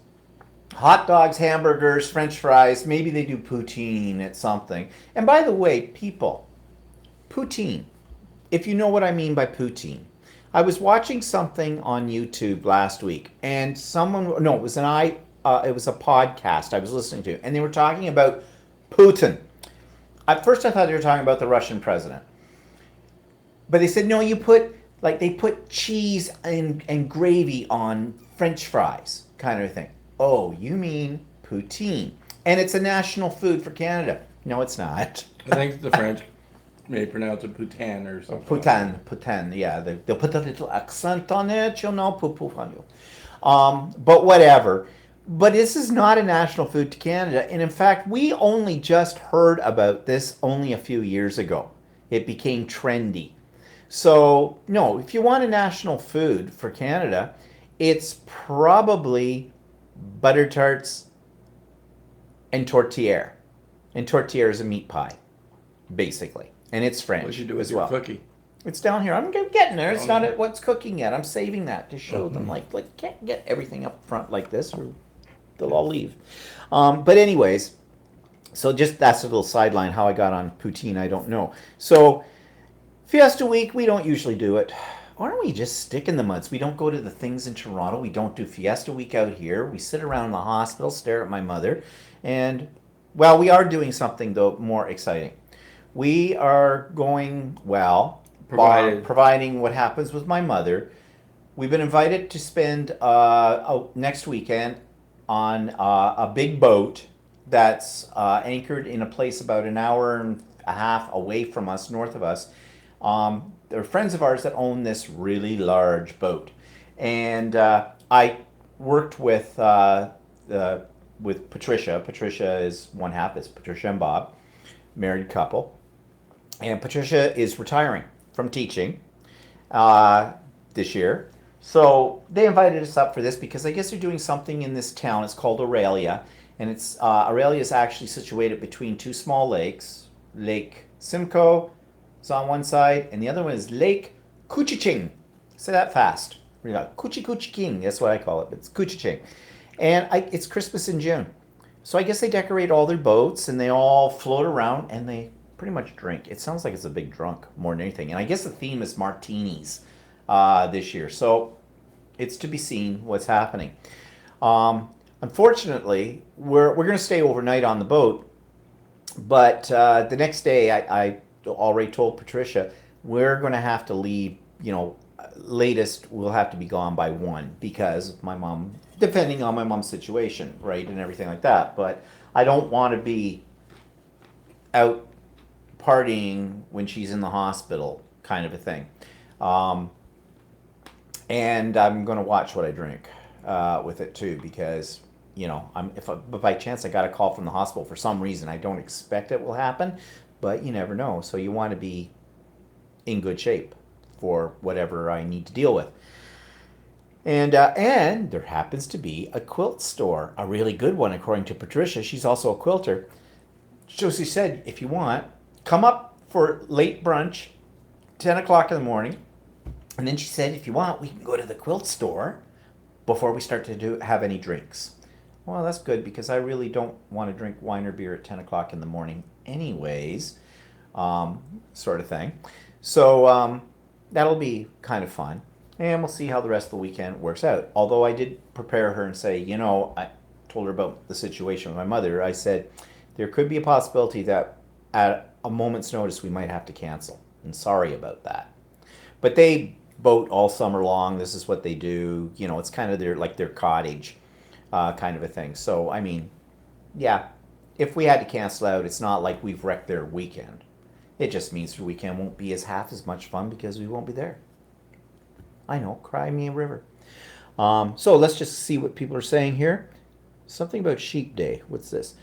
hot dogs, hamburgers, French fries. Maybe they do poutine at something. And by the way, people, poutine. If you know what I mean by poutine, I was watching something on YouTube last week, and someone no, it was it was a podcast I was listening to, and they were talking about Putin. At first, I thought they were talking about the Russian president, but they said no. They put cheese and gravy on French fries, kind of thing. Oh, you mean poutine? And it's a national food for Canada. No, it's not. I think the French may pronounce it Putin or something. Putin, yeah. They'll put a little accent on it, you'll know, on you. But whatever. But this is not a national food to Canada. And in fact, we only just heard about this only a few years ago. It became trendy. So, no, if you want a national food for Canada, it's probably butter tarts and tourtière. And tourtière is a meat pie, basically. And it's French What you do with as your well. cookie? It's down here. I'm getting there. It's not at what's cooking yet. I'm saving that to show them. Like can't get everything up front like this, or they'll all leave. But anyways, so just that's a little sideline. How I got on poutine, I don't know. So Fiesta Week, we don't usually do it. Why don't we just stick in the muds? We don't go to the things in Toronto. We don't do Fiesta Week out here. We sit around in the hospital, stare at my mother, and well, we are doing something though more exciting. We are going providing what happens with my mother. We've been invited to spend next weekend on a big boat that's anchored in a place about an hour and a half away from us, north of us. There are friends of ours that own this really large boat, and I worked with Patricia. Patricia is one half. It's Patricia and Bob, married couple. And Patricia is retiring from teaching this year. So they invited us up for this because I guess they're doing something in this town. It's called Orillia. And Orillia is actually situated between two small lakes. Lake Simcoe is on one side, and the other one is Lake Couchiching. Say that fast. Couchiching, that's what I call it. It's Couchiching. And it's Christmas in June. So I guess they decorate all their boats, and they all float around, and they pretty much drink. It sounds like it's a big drunk more than anything. And I guess the theme is martinis this year. So it's to be seen what's happening. Unfortunately, we're going to stay overnight on the boat. But the next day, I already told Patricia, we're going to have to leave, latest we'll have to be gone by 1 because my mom, depending on my mom's situation, right, and everything like that. But I don't want to be out partying when she's in the hospital, kind of a thing. And I'm going to watch what I drink with it too, because if by chance I got a call from the hospital for some reason, I don't expect it will happen, but you never know. So you want to be in good shape for whatever I need to deal with. And there happens to be a quilt store, a really good one, according to Patricia. She's also a quilter. So she said, if you want, come up for late brunch, 10 o'clock in the morning. And then she said, if you want, we can go to the quilt store before we start to have any drinks. Well, that's good because I really don't want to drink wine or beer at 10 o'clock in the morning anyways, sort of thing. So that'll be kind of fun. And we'll see how the rest of the weekend works out. Although I did prepare her and say, I told her about the situation with my mother. I said, there could be a possibility that at a moment's notice we might have to cancel. And sorry about that. But they boat all summer long. This is what they do. It's kind of their cottage kind of a thing. So, I mean, yeah, if we had to cancel out, it's not like we've wrecked their weekend. It just means the weekend won't be half as much fun because we won't be there. I know, cry me a river. So let's just see what people are saying here. Something about Sheep Day. What's this?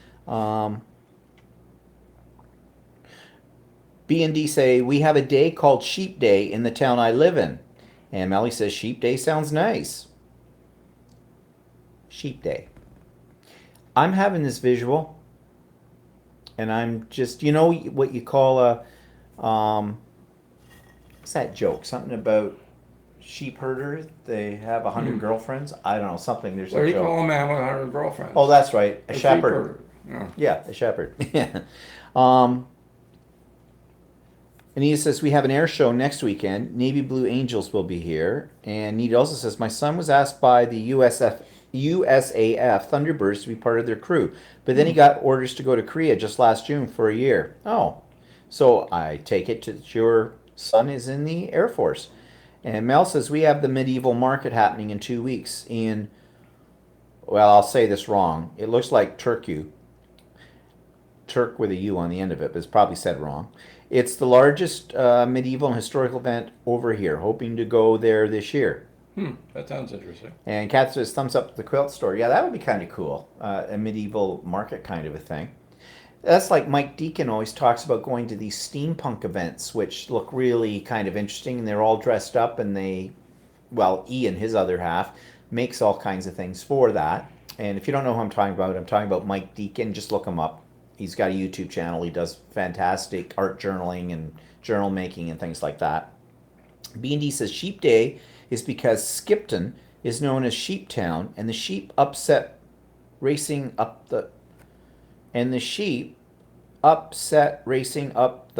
B&D say, we have a day called Sheep Day in the town I live in. And Melly says, Sheep Day sounds nice. Sheep Day. I'm having this visual, and I'm just, what you call a, what's that joke? Something about sheep herder. They have 100 girlfriends. I don't know, something. There's What do a you joke. call a man with 100 girlfriends? Oh, that's right. A sheep shepherd. herder. Yeah. Yeah, a shepherd. Yeah. Um, Anita says, we have an air show next weekend. Navy Blue Angels will be here. And Anita also says, my son was asked by the USAF Thunderbirds to be part of their crew. But then he got orders to go to Korea just last June for a year. Oh, so I take it that your son is in the Air Force. And Mel says, we have the medieval market happening in 2 weeks in, well, I'll say this wrong. It looks like Turku. Turk with a U on the end of it, but it's probably said wrong. It's the largest medieval and historical event over here. Hoping to go there this year. That sounds interesting. And Kat says, thumbs up the quilt store. Yeah, that would be kind of cool. A medieval market kind of a thing. That's like Mike Deacon always talks about going to these steampunk events, which look really kind of interesting. And they're all dressed up, and Ian, his other half, makes all kinds of things for that. And if you don't know who I'm talking about Mike Deacon. Just look him up. He's got a YouTube channel. He does fantastic art journaling and journal making and things like that. B&D says Sheep Day is because Skipton is known as Sheep Town, and the sheep upset racing up the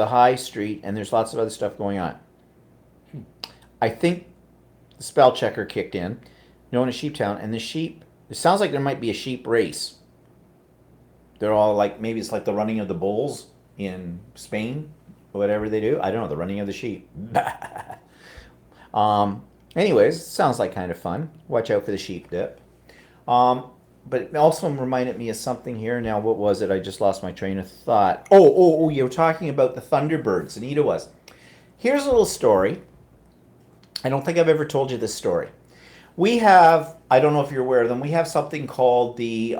high street, and there's lots of other stuff going on. I think the spell checker kicked in, known as Sheep Town, and the sheep. It sounds like there might be a sheep race. They're all like, maybe it's like the running of the bulls in Spain, or whatever they do. I don't know, the running of the sheep. Anyways, sounds like kind of fun. Watch out for the sheep dip. But it also reminded me of something here. Now, what was it? I just lost my train of thought. Oh, you were talking about the Thunderbirds. Anita was. Here's a little story. I don't think I've ever told you this story. We have, I don't know if you're aware of them, we have something called the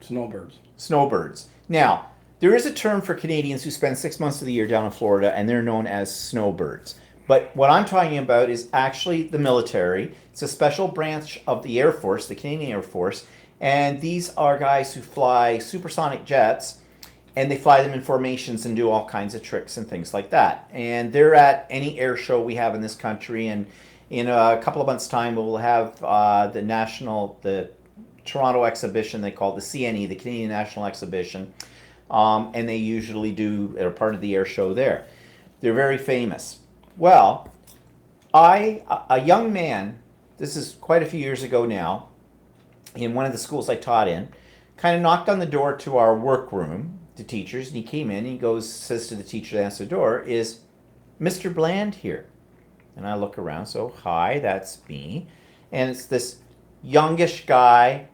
Snowbirds. Snowbirds. Now, there is a term for Canadians who spend 6 months of the year down in Florida, and they're known as snowbirds. But what I'm talking about is actually the military. It's a special branch of the Air Force, the Canadian Air Force, and these are guys who fly supersonic jets, and they fly them in formations and do all kinds of tricks and things like that. And they're at any air show we have in this country, and in a couple of months' time, we'll have the Toronto exhibition. They call it the CNE, the Canadian National Exhibition, and they usually are part of the air show there. They're very famous. Well, a young man, this is quite a few years ago now, in one of the schools I taught in, kind of knocked on the door to our workroom, the teachers, and he came in, and he says to the teacher that answers the door, is Mr. Bland here? And I look around, so hi, that's me. And it's this youngish guy,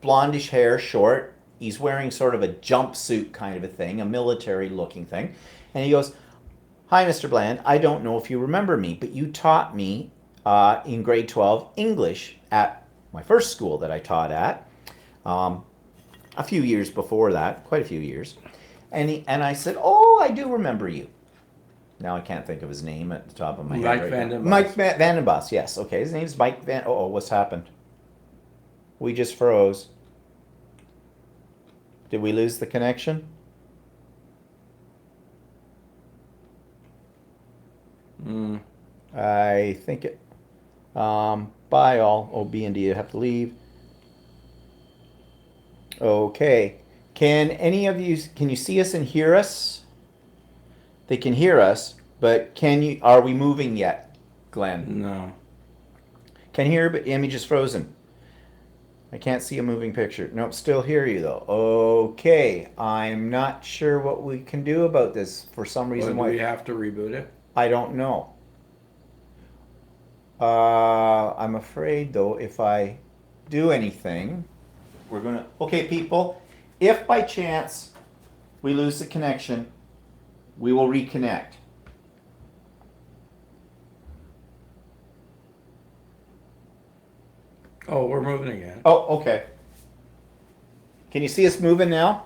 blondish hair, short. He's wearing sort of a jumpsuit kind of a thing, a military looking thing. And he goes, hi, Mr. Bland. I don't know if you remember me, but you taught me in grade 12 English at my first school that I taught at a few years before that, quite a few years. And I said, oh, I do remember you. Now I can't think of his name at the top of my head. Mike Van Den Bos, yes. Okay, his name's Mike Van... Oh, what's happened? We just froze. Did we lose the connection? I think it... bye all. Oh, B and D, I have to leave. Okay. Can any of you... Can you see us and hear us? They can hear us, but are we moving yet, Glenn? No. Can hear, but image is frozen. I can't see a moving picture. Nope, still hear you though. Okay, I'm not sure what we can do about this for some reason. Do we have to reboot it? I don't know. I'm afraid though, if I do anything, we're gonna... Okay, people, if by chance we lose the connection, we will reconnect. Oh, we're moving again. Oh, okay. Can you see us moving now?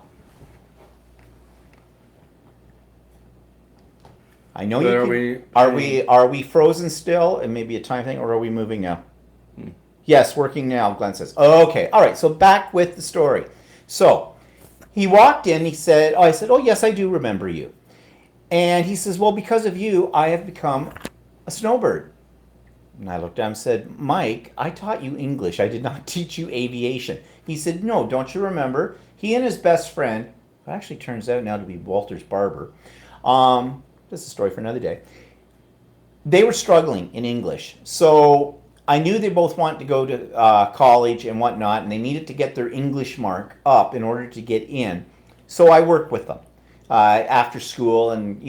I know But you can. Are we frozen still? And maybe a time thing, or are we moving now? Yes, working now, Glenn says. Okay, all right, so back with the story. So he walked in, I said, oh yes, I do remember you. And he says, well, because of you, I have become a snowbird. And I looked at him and said, Mike, I taught you English. I did not teach you aviation. He said, no, don't you remember? He and his best friend, who actually turns out now to be Walter's barber, this is a story for another day, they were struggling in English. So I knew they both wanted to go to college and whatnot, and they needed to get their English mark up in order to get in. So I worked with them after school and,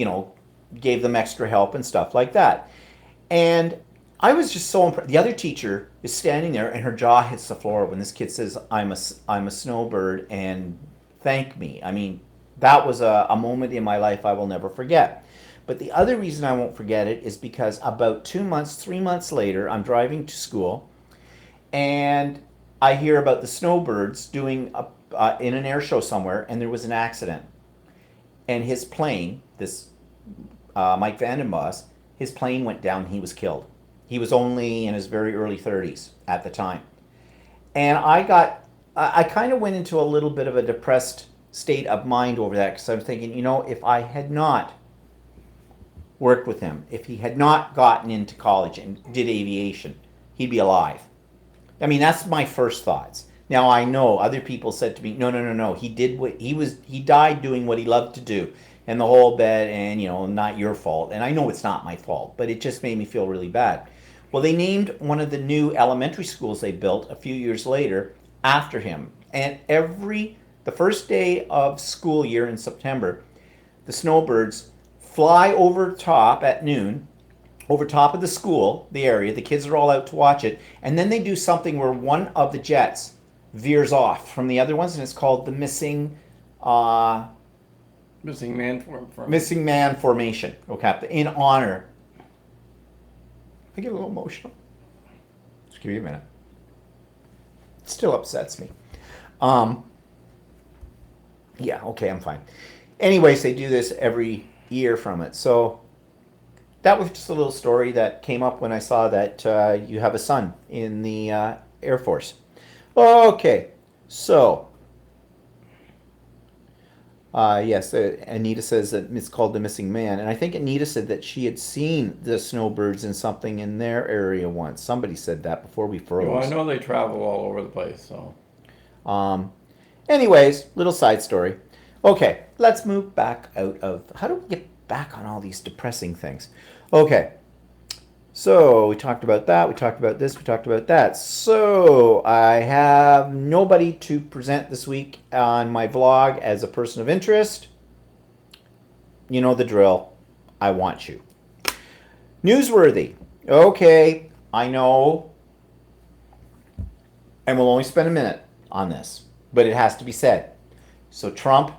gave them extra help and stuff like that. And I was just so impressed. The other teacher is standing there and her jaw hits the floor when this kid says, I'm a snowbird and thank me. I mean, that was a moment in my life I will never forget. But the other reason I won't forget it is because about 2 months, 3 months later, I'm driving to school and I hear about the snowbirds doing in an air show somewhere, and there was an accident. And his plane, this Mike Vandenbos, his plane went down and he was killed. He was only in his very early 30s at the time. And I kind of went into a little bit of a depressed state of mind over that because I was thinking, if I had not worked with him, if he had not gotten into college and did aviation, he'd be alive. I mean, that's my first thoughts. Now I know other people said to me, no. He died doing what he loved to do, and the whole bit, and not your fault. And I know it's not my fault, but it just made me feel really bad. Well, they named one of the new elementary schools they built a few years later after him. And the first day of school year in September, the snowbirds fly over top at noon, over top of the school, the area. The kids are all out to watch it. And then they do something where one of the jets veers off from the other ones, and it's called the missing man formation. Okay, in honor. I get a little emotional. Just give me a minute. It still upsets me. Yeah, okay, I'm fine. Anyways, they do this every year from it. So that was just a little story that came up when I saw that you have a son in the Air Force. Okay, so yes, Anita says that it's called The Missing Man, and I think Anita said that she had seen the snowbirds in something in their area once. Somebody said that before we froze. Well, I know they travel all over the place, so. Anyways, little side story. Okay, let's move back out of... How do we get back on all these depressing things? Okay, so we talked about that, we talked about this, we talked about that. So I have nobody to present this week on my vlog as a person of interest. You know the drill. I want you. Newsworthy. Okay, I know. And we'll only spend a minute on this, but it has to be said. So Trump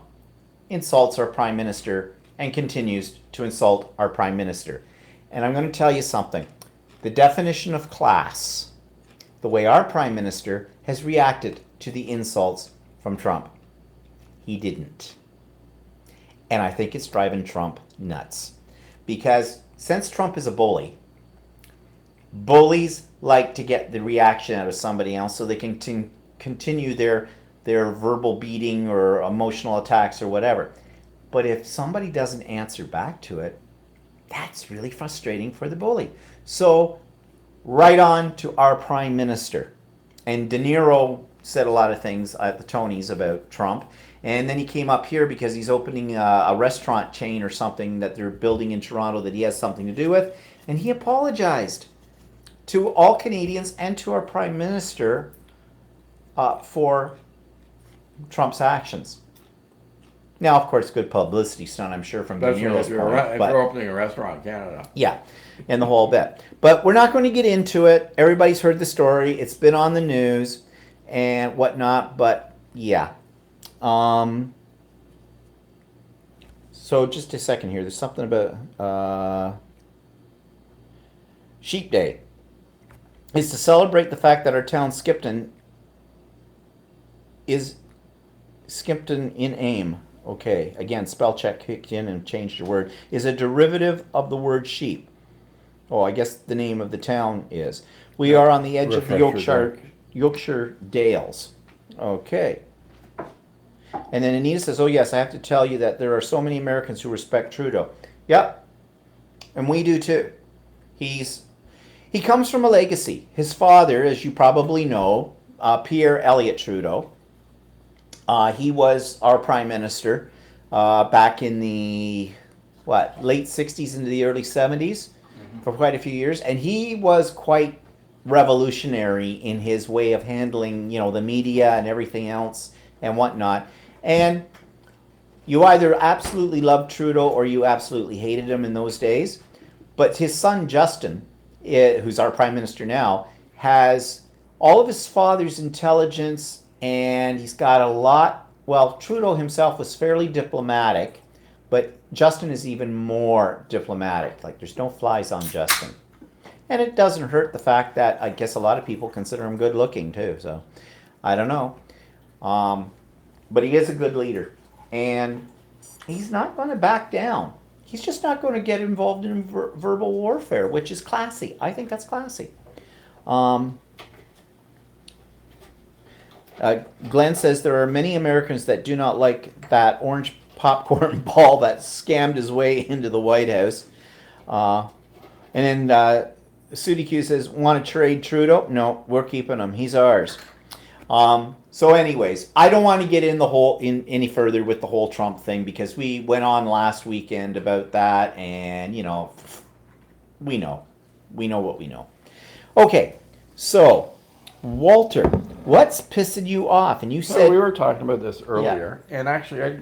insults our prime minister and continues to insult our prime minister. And I'm going to tell you something. The definition of class, the way our prime minister has reacted to the insults from Trump. He didn't. And I think it's driving Trump nuts. Because since Trump is a bully, bullies like to get the reaction out of somebody else so they can continue their verbal beating or emotional attacks or whatever. But if somebody doesn't answer back to it, that's really frustrating for the bully. So, right on to our prime minister. And De Niro said a lot of things at the Tonys about Trump. And then he came up here because he's opening a restaurant chain or something that they're building in Toronto that he has something to do with. And he apologized to all Canadians and to our prime minister for Trump's actions. Now, of course, good publicity stunt, I'm sure, from De Especially Niro's if part. you're opening a restaurant in Canada. Yeah, and the whole bit. But we're not going to get into it. Everybody's heard the story. It's been on the news and whatnot. But yeah. So just a second here. There's something about Sheep Day. It's to celebrate the fact that our town Skipton is Skipton in AIM. Okay, again, spell check kicked in and changed your word. Is a derivative of the word sheep. Oh, I guess the name of the town is. We are on the edge of the Yorkshire Dales. Okay. And then Anita says, oh yes, I have to tell you that there are so many Americans who respect Trudeau. Yep. And we do too. He's He comes from a legacy. His father, as you probably know, Pierre Elliott Trudeau, he was our prime minister back in the late 60s into the early 70s for quite a few years, and he was quite revolutionary in his way of handling, the media and everything else and whatnot. And you either absolutely loved Trudeau or you absolutely hated him in those days. But his son Justin, who's our prime minister now, has all of his father's intelligence, and he's got a lot. Well, Trudeau himself was fairly diplomatic, but Justin is even more diplomatic. Like, there's no flies on Justin. And it doesn't hurt the fact that I guess a lot of people consider him good looking too. So I don't know. But he is a good leader. And he's not going to back down. He's just not going to get involved in verbal warfare, which is classy. I think that's classy. Glenn says there are many Americans that do not like that orange popcorn ball that scammed his way into the White House. And then Sudi Q says, want to trade Trudeau? No, we're keeping him. He's ours. So anyways, I don't want to get in any further with the whole Trump thing because we went on last weekend about that, and we know what we know. Okay, so Walter, what's pissing you off? And you said we were talking about this earlier, and actually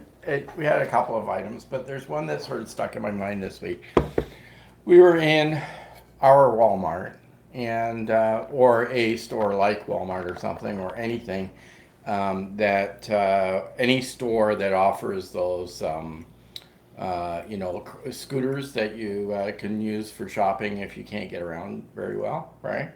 we had a couple of items, but there's one that sort of stuck in my mind this week. We were in our Walmart, and or a store like Walmart or something, or anything any store that offers those scooters that you can use for shopping if you can't get around very well, right?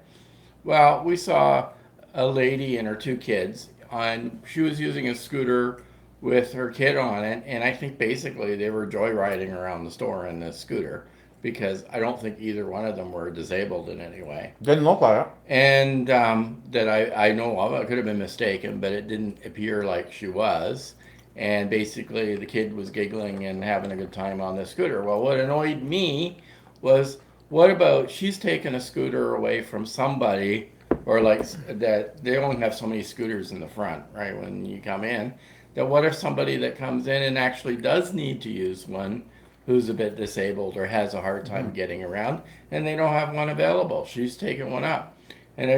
Well, we saw a lady and her two kids, and she was using a scooter with her kid on it, and I think basically they were joyriding around the store in this scooter, because I don't think either one of them were disabled in any way. Didn't look like it. And that I know of. I could have been mistaken, but it didn't appear like she was. And basically the kid was giggling and having a good time on the scooter. Well, what annoyed me was, what about she's taking a scooter away from somebody, or like that they only have so many scooters in the front, right, when you come in, that what if somebody that comes in and actually does need to use one, who's a bit disabled or has a hard time getting around, and they don't have one available? She's taken one up. And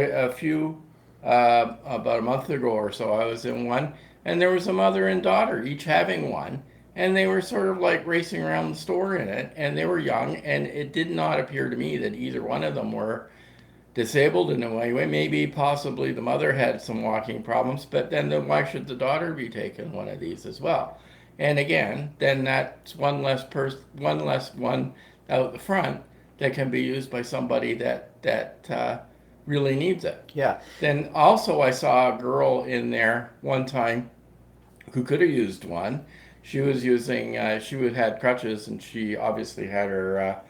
about a month ago or so, I was in one, and there was a mother and daughter each having one, and they were sort of like racing around the store in it, and they were young, and it did not appear to me that either one of them were disabled in a way. Maybe possibly the mother had some walking problems, but then why should the daughter be taking one of these as well? And again, then that's one less one out the front that can be used by somebody that really needs it. Yeah. Then also I saw a girl in there one time who could have used one. She was using, she had crutches, and she obviously had her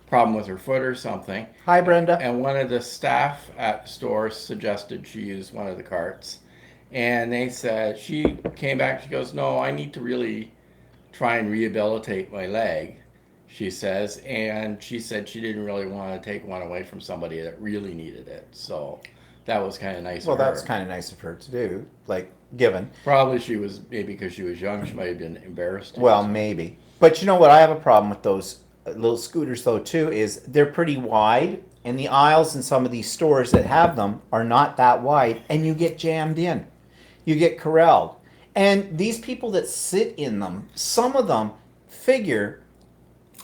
problem with her foot or something. Hi, Brenda. And one of the staff at the store suggested she use one of the carts. And they said, she came back, she goes, no, I need to really try and rehabilitate my leg, she says. And she said she didn't really want to take one away from somebody that really needed it. So that was kind of nice of her. Well, that's kind of nice of her to do, like, given. Probably maybe because she was young, she might have been embarrassed. Well, maybe. But you know what? I have a problem with those little scooters, though, too, is they're pretty wide, and the aisles in some of these stores that have them are not that wide, and you get jammed in. You get corralled. And these people that sit in them, some of them figure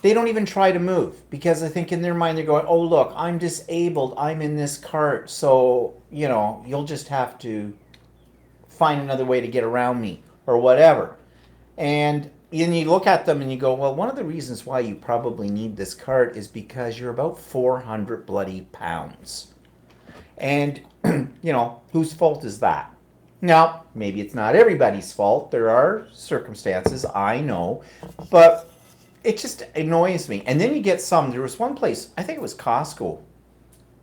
they don't even try to move, because I think in their mind they're going, oh, look, I'm disabled, I'm in this cart, so, you'll just have to find another way to get around me or whatever. And then you look at them and you go, well, one of the reasons why you probably need this cart is because you're about 400 bloody pounds. And, whose fault is that? Now, maybe it's not everybody's fault. There are circumstances, I know, but it just annoys me. And then you get there was one place, I think it was Costco,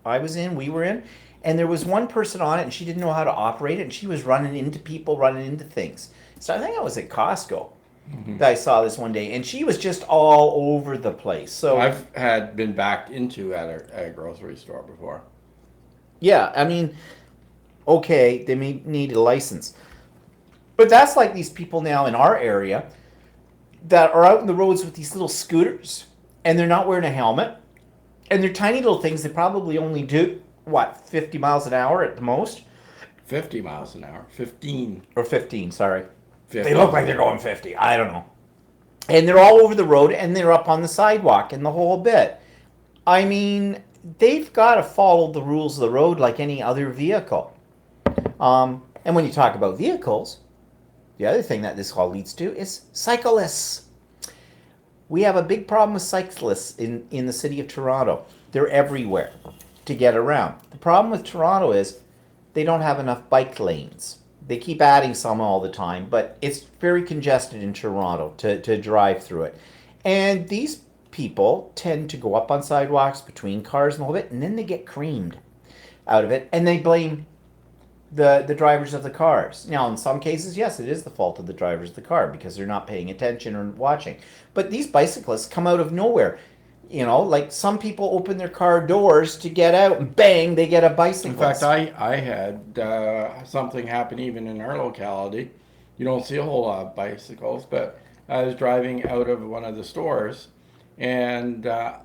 we were in, and there was one person on it, and she didn't know how to operate it, and she was running into people, running into things. So I think I was at Costco. that I saw this one day, and she was just all over the place. So I've been backed into at a grocery store before. yeah, I mean, okay, they may need a license, but that's like these people now in our area that are out in the roads with these little scooters, and they're not wearing a helmet, and they're tiny little things. They probably only do what 50 miles an hour at the most, 50 miles an hour. 15. or 15. Sorry, 50. they look like they're going 50. I don't know. And they're all over the road, and they're up on the sidewalk and the whole bit. I mean, they've got to follow the rules of the road like any other vehicle. And when you talk about vehicles, the other thing that this all leads to is cyclists. We have a big problem with cyclists in the city of Toronto. They're everywhere to get around. The problem with Toronto is they don't have enough bike lanes. They keep adding some all the time, but it's very congested in Toronto to drive through it. And these people tend to go up on sidewalks between cars and the whole bit, and then they get creamed out of it, and they blame the drivers of the cars. Now, in some cases, yes, it is the fault of the drivers of the car because they're not paying attention or watching. But these bicyclists come out of nowhere. You know, like some people open their car doors to get out, and bang, they get a In bicyclist. fact, I had something happen even in our locality. You don't see a whole lot of bicycles, but I was driving out of one of the stores, and I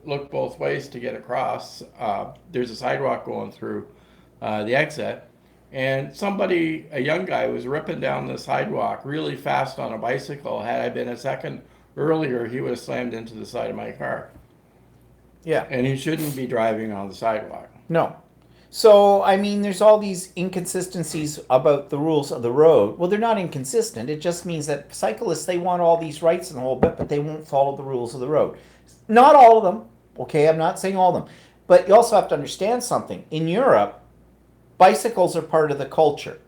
looked both ways to get across. There's a sidewalk going through the exit, and somebody, a young guy, was ripping down the sidewalk really fast on a bicycle. Had I been a second earlier, he would have slammed into the side of my car. Yeah. And he shouldn't be driving on the sidewalk. No. So, I mean, there's all these inconsistencies about the rules of the road. Well, they're not inconsistent. It just means that cyclists, they want all these rights and the whole bit, but they won't follow the rules of the road. Not all of them, okay? I'm not saying all of them. But you also have to understand something. In Europe, bicycles are part of the culture.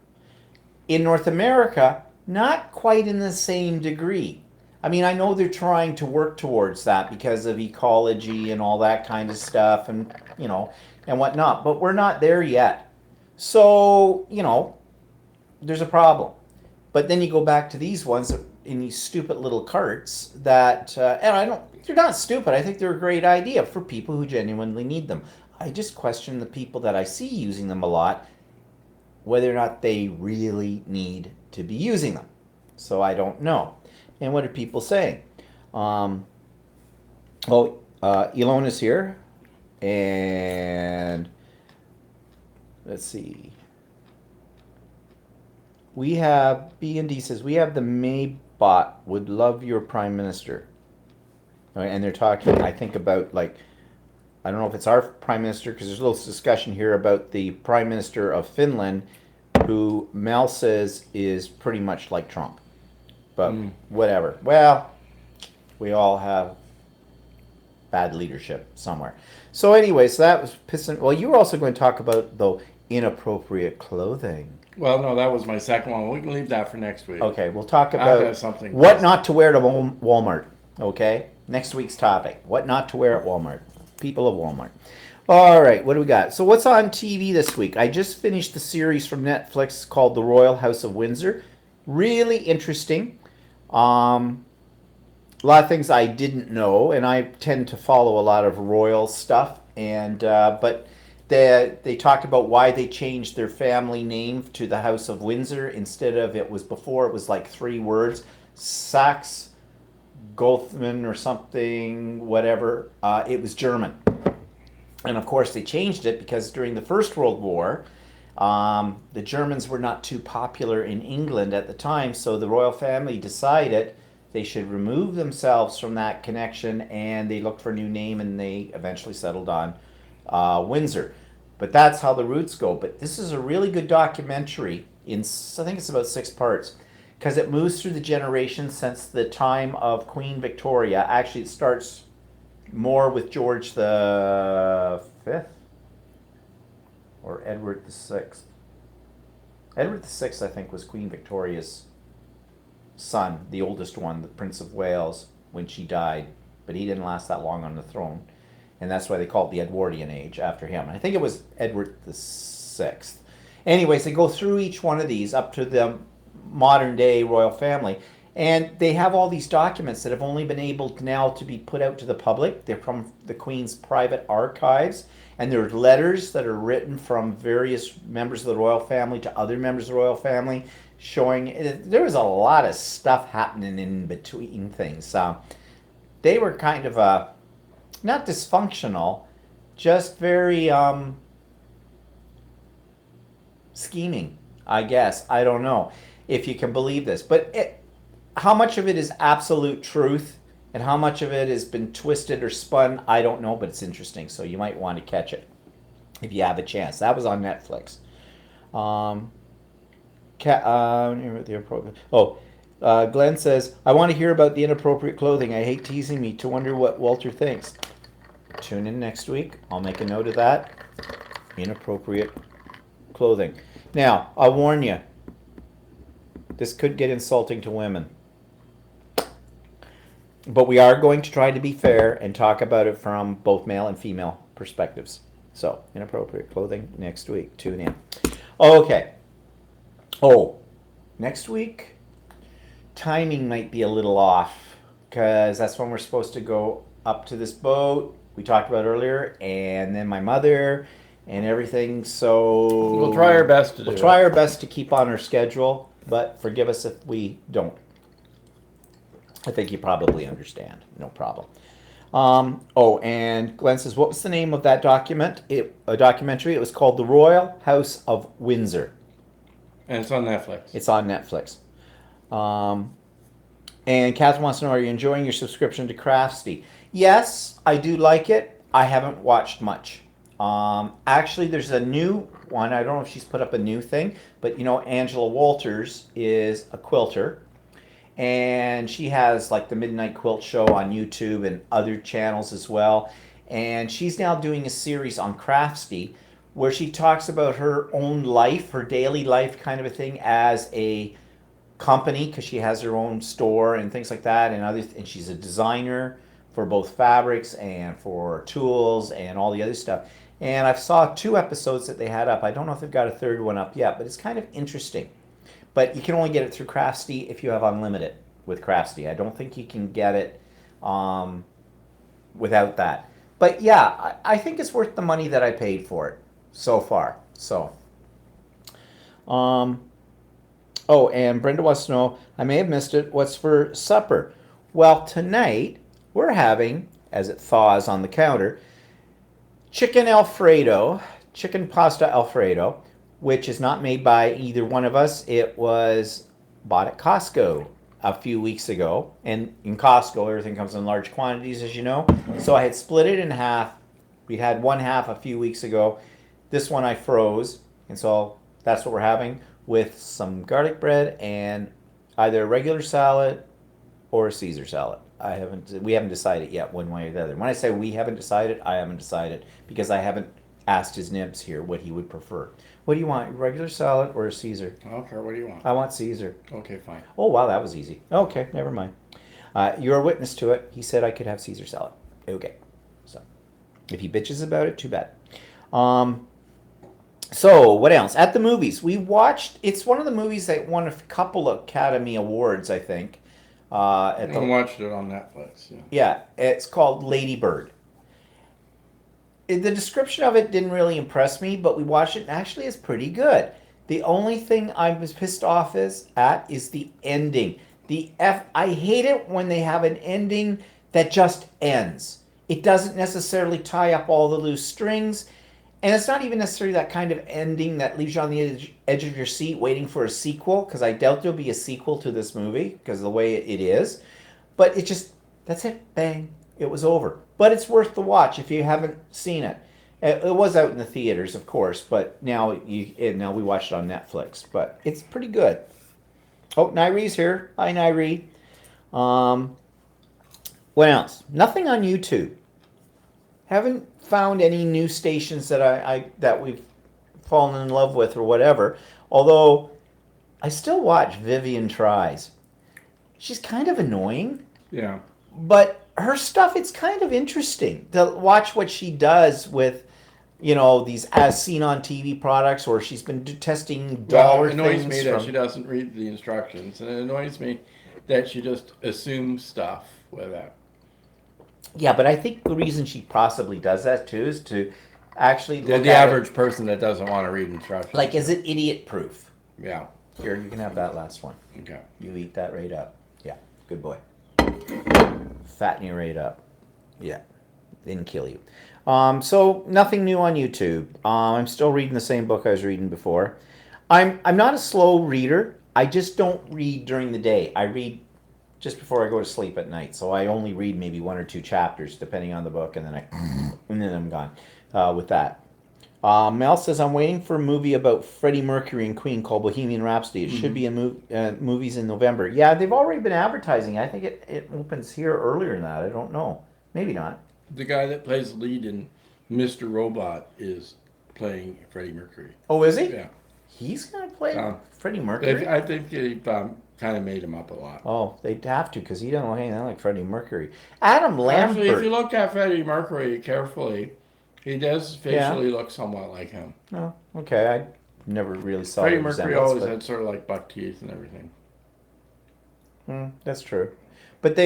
In North America, not quite in the same degree. I mean, I know they're trying to work towards that because of ecology and all that kind of stuff and, you know, and whatnot, but we're not there yet. So, you know, there's a problem. But then you go back to these ones in these stupid little carts that, and they're not stupid. I think they're a great idea for people who genuinely need them. I just question the people that I see using them a lot, whether or not they really need to be using them. So I don't know. And what are people saying? Ilona's here. And let's see. We have, B&D says, we have the Maybot, would love your prime minister. All right, and they're talking, I think, about like, I don't know if it's our prime minister, because there's a little discussion here about the prime minister of Finland, who Mel says is pretty much like Trump. But whatever. Well, we all have bad leadership somewhere. So anyway, so that was pissing. Well, you were also going to talk about, though, inappropriate clothing. Well, no, that was my second one. We can leave that for next week. Okay, we'll talk I about have something. what not to wear to Walmart. Okay, next week's topic: what not to wear at Walmart. People of Walmart. All right, what do we got? So what's on TV this week? I just finished the series from Netflix called The Royal House of Windsor. Really interesting. A lot of things I didn't know, and I tend to follow a lot of royal stuff. And but they talked about why they changed their family name to the House of Windsor instead of it was like 3 words, Saxe Gothman or something, whatever. It was German, and of course they changed it because during the First World War, the Germans were not too popular in England at the time, so the royal family decided they should remove themselves from that connection, and they looked for a new name, and they eventually settled on Windsor. But that's how the roots go. But this is a really good documentary. I think it's about 6 parts, because it moves through the generations since the time of Queen Victoria. Actually, it starts more with George the Fifth or Edward the Sixth. Edward the Sixth, I think, was Queen Victoria's son, the oldest one, the Prince of Wales, when she died. But he didn't last that long on the throne, and that's why they call it the Edwardian age after him. I think it was Edward the Sixth. Anyways, they go through each one of these up to the modern day royal family. And they have all these documents that have only been able now to be put out to the public. They're from the Queen's private archives. And there are letters that are written from various members of the royal family to other members of the royal family showing there was a lot of stuff happening in between things. They were kind of not dysfunctional, just very scheming, I guess. I don't know if you can believe this. But how much of it is absolute truth and how much of it has been twisted or spun, I don't know, but it's interesting. So you might want to catch it if you have a chance. That was on Netflix. Glenn says, I want to hear about the inappropriate clothing. I hate teasing me to wonder what Walter thinks. Tune in next week. I'll make a note of that. Inappropriate clothing. Now, I'll warn you. This could get insulting to women. But we are going to try to be fair and talk about it from both male and female perspectives. So, inappropriate clothing next week. Tune in. Okay. Oh, next week, timing might be a little off because that's when we're supposed to go up to this boat we talked about earlier, and then my mother and everything. So We'll try our best to do We'll try our best to keep on our schedule, but forgive us if we don't. I think you probably understand. No problem. And Glenn says, what was the name of that a documentary? It was called The Royal House of Windsor. And it's on Netflix. It's on Netflix. And Catherine wants to know, are you enjoying your subscription to Craftsy? Yes, I do like it. I haven't watched much. Actually, there's a new one. I don't know if she's put up a new thing, but Angela Walters is a quilter. And she has like the Midnight Quilt Show on YouTube and other channels as well. And she's now doing a series on Craftsy where she talks about her own life, her daily life kind of a thing as a company, because she has her own store and things like that, and she's a designer for both fabrics and for tools and all the other stuff. And I saw 2 episodes that they had up. I don't know if they've got a 3rd one up yet, but it's kind of interesting. But you can only get it through Craftsy if you have unlimited with Craftsy. I don't think you can get it without that. But yeah, I think it's worth the money that I paid for it so far. So, and Brenda wants to know, I may have missed it, what's for supper? Well, tonight we're having, as it thaws on the counter, chicken pasta Alfredo, which is not made by either one of us. It was bought at Costco a few weeks ago. And in Costco, everything comes in large quantities, as you know. So I had split it in half. We had one half a few weeks ago. This one I froze. And so that's what we're having with some garlic bread and either a regular salad or a Caesar salad. We haven't decided yet one way or the other. When I say we haven't decided, I haven't decided because I haven't asked his nibs here what he would prefer. What do you want, regular salad or a Caesar? I don't care. What do you want? I want Caesar. Okay, fine. Oh, wow, that was easy. Okay, never mind. You're a witness to it. He said I could have Caesar salad. Okay. So, if he bitches about it, too bad. So, what else? At the movies, we watched, it's one of the movies that won a couple of Academy Awards, I think. I watched it on Netflix. Yeah, it's called Lady Bird. The description of it didn't really impress me, but we watched it, and actually it's pretty good. The only thing I was pissed off at is the ending. I hate it when they have an ending that just ends. It doesn't necessarily tie up all the loose strings, and it's not even necessarily that kind of ending that leaves you on the edge of your seat waiting for a sequel, because I doubt there'll be a sequel to this movie, because of the way it is. But it just, that's it, bang, it was over. But it's worth the watch if you haven't seen it. It was out in the theaters, of course, but now we watched it on Netflix. But it's pretty good. Oh, Nairee's here. Hi, Nairee. What else? Nothing on YouTube. Haven't found any new stations that we've fallen in love with or whatever. Although I still watch Vivian Tries. She's kind of annoying. Yeah. But her stuff, it's kind of interesting to watch what she does with these as seen on TV products, or she's been testing Well, dollar it annoys things me that from. she doesn't read the instructions, and it annoys me that she just assumes stuff with that. Yeah, but I think the reason she possibly does that too is to actually The, look the at average person that doesn't want to read instructions. it like, is it idiot proof? Yeah. Here, you can have that last one. Okay. You eat that right up. Yeah, good boy. Fatten you right up. Yeah, didn't kill you. So nothing new on YouTube. I'm still reading the same book I was reading before. I'm not a slow reader. I just don't read during the day. I read just before I go to sleep at night. So I only read maybe 1 or 2 chapters depending on the book, and then I'm gone with that. Mel says, I'm waiting for a movie about Freddie Mercury and Queen called Bohemian Rhapsody. It should be in movies in November. Yeah, they've already been advertising. I think it opens here earlier than that. I don't know. Maybe not. The guy that plays the lead in Mr. Robot is playing Freddie Mercury. Oh, is he? Yeah. He's going to play Freddie They, Mercury? I think they kind of made him up a lot. Oh, they'd have to, because he doesn't look anything like Freddie Mercury. Adam Actually, if Lambert. you look at Freddie Mercury carefully, he does facially look somewhat like him. Oh, okay. I never really saw Freddie the Mercury resemblance, always but- had sort of like buck teeth and everything. That's true. But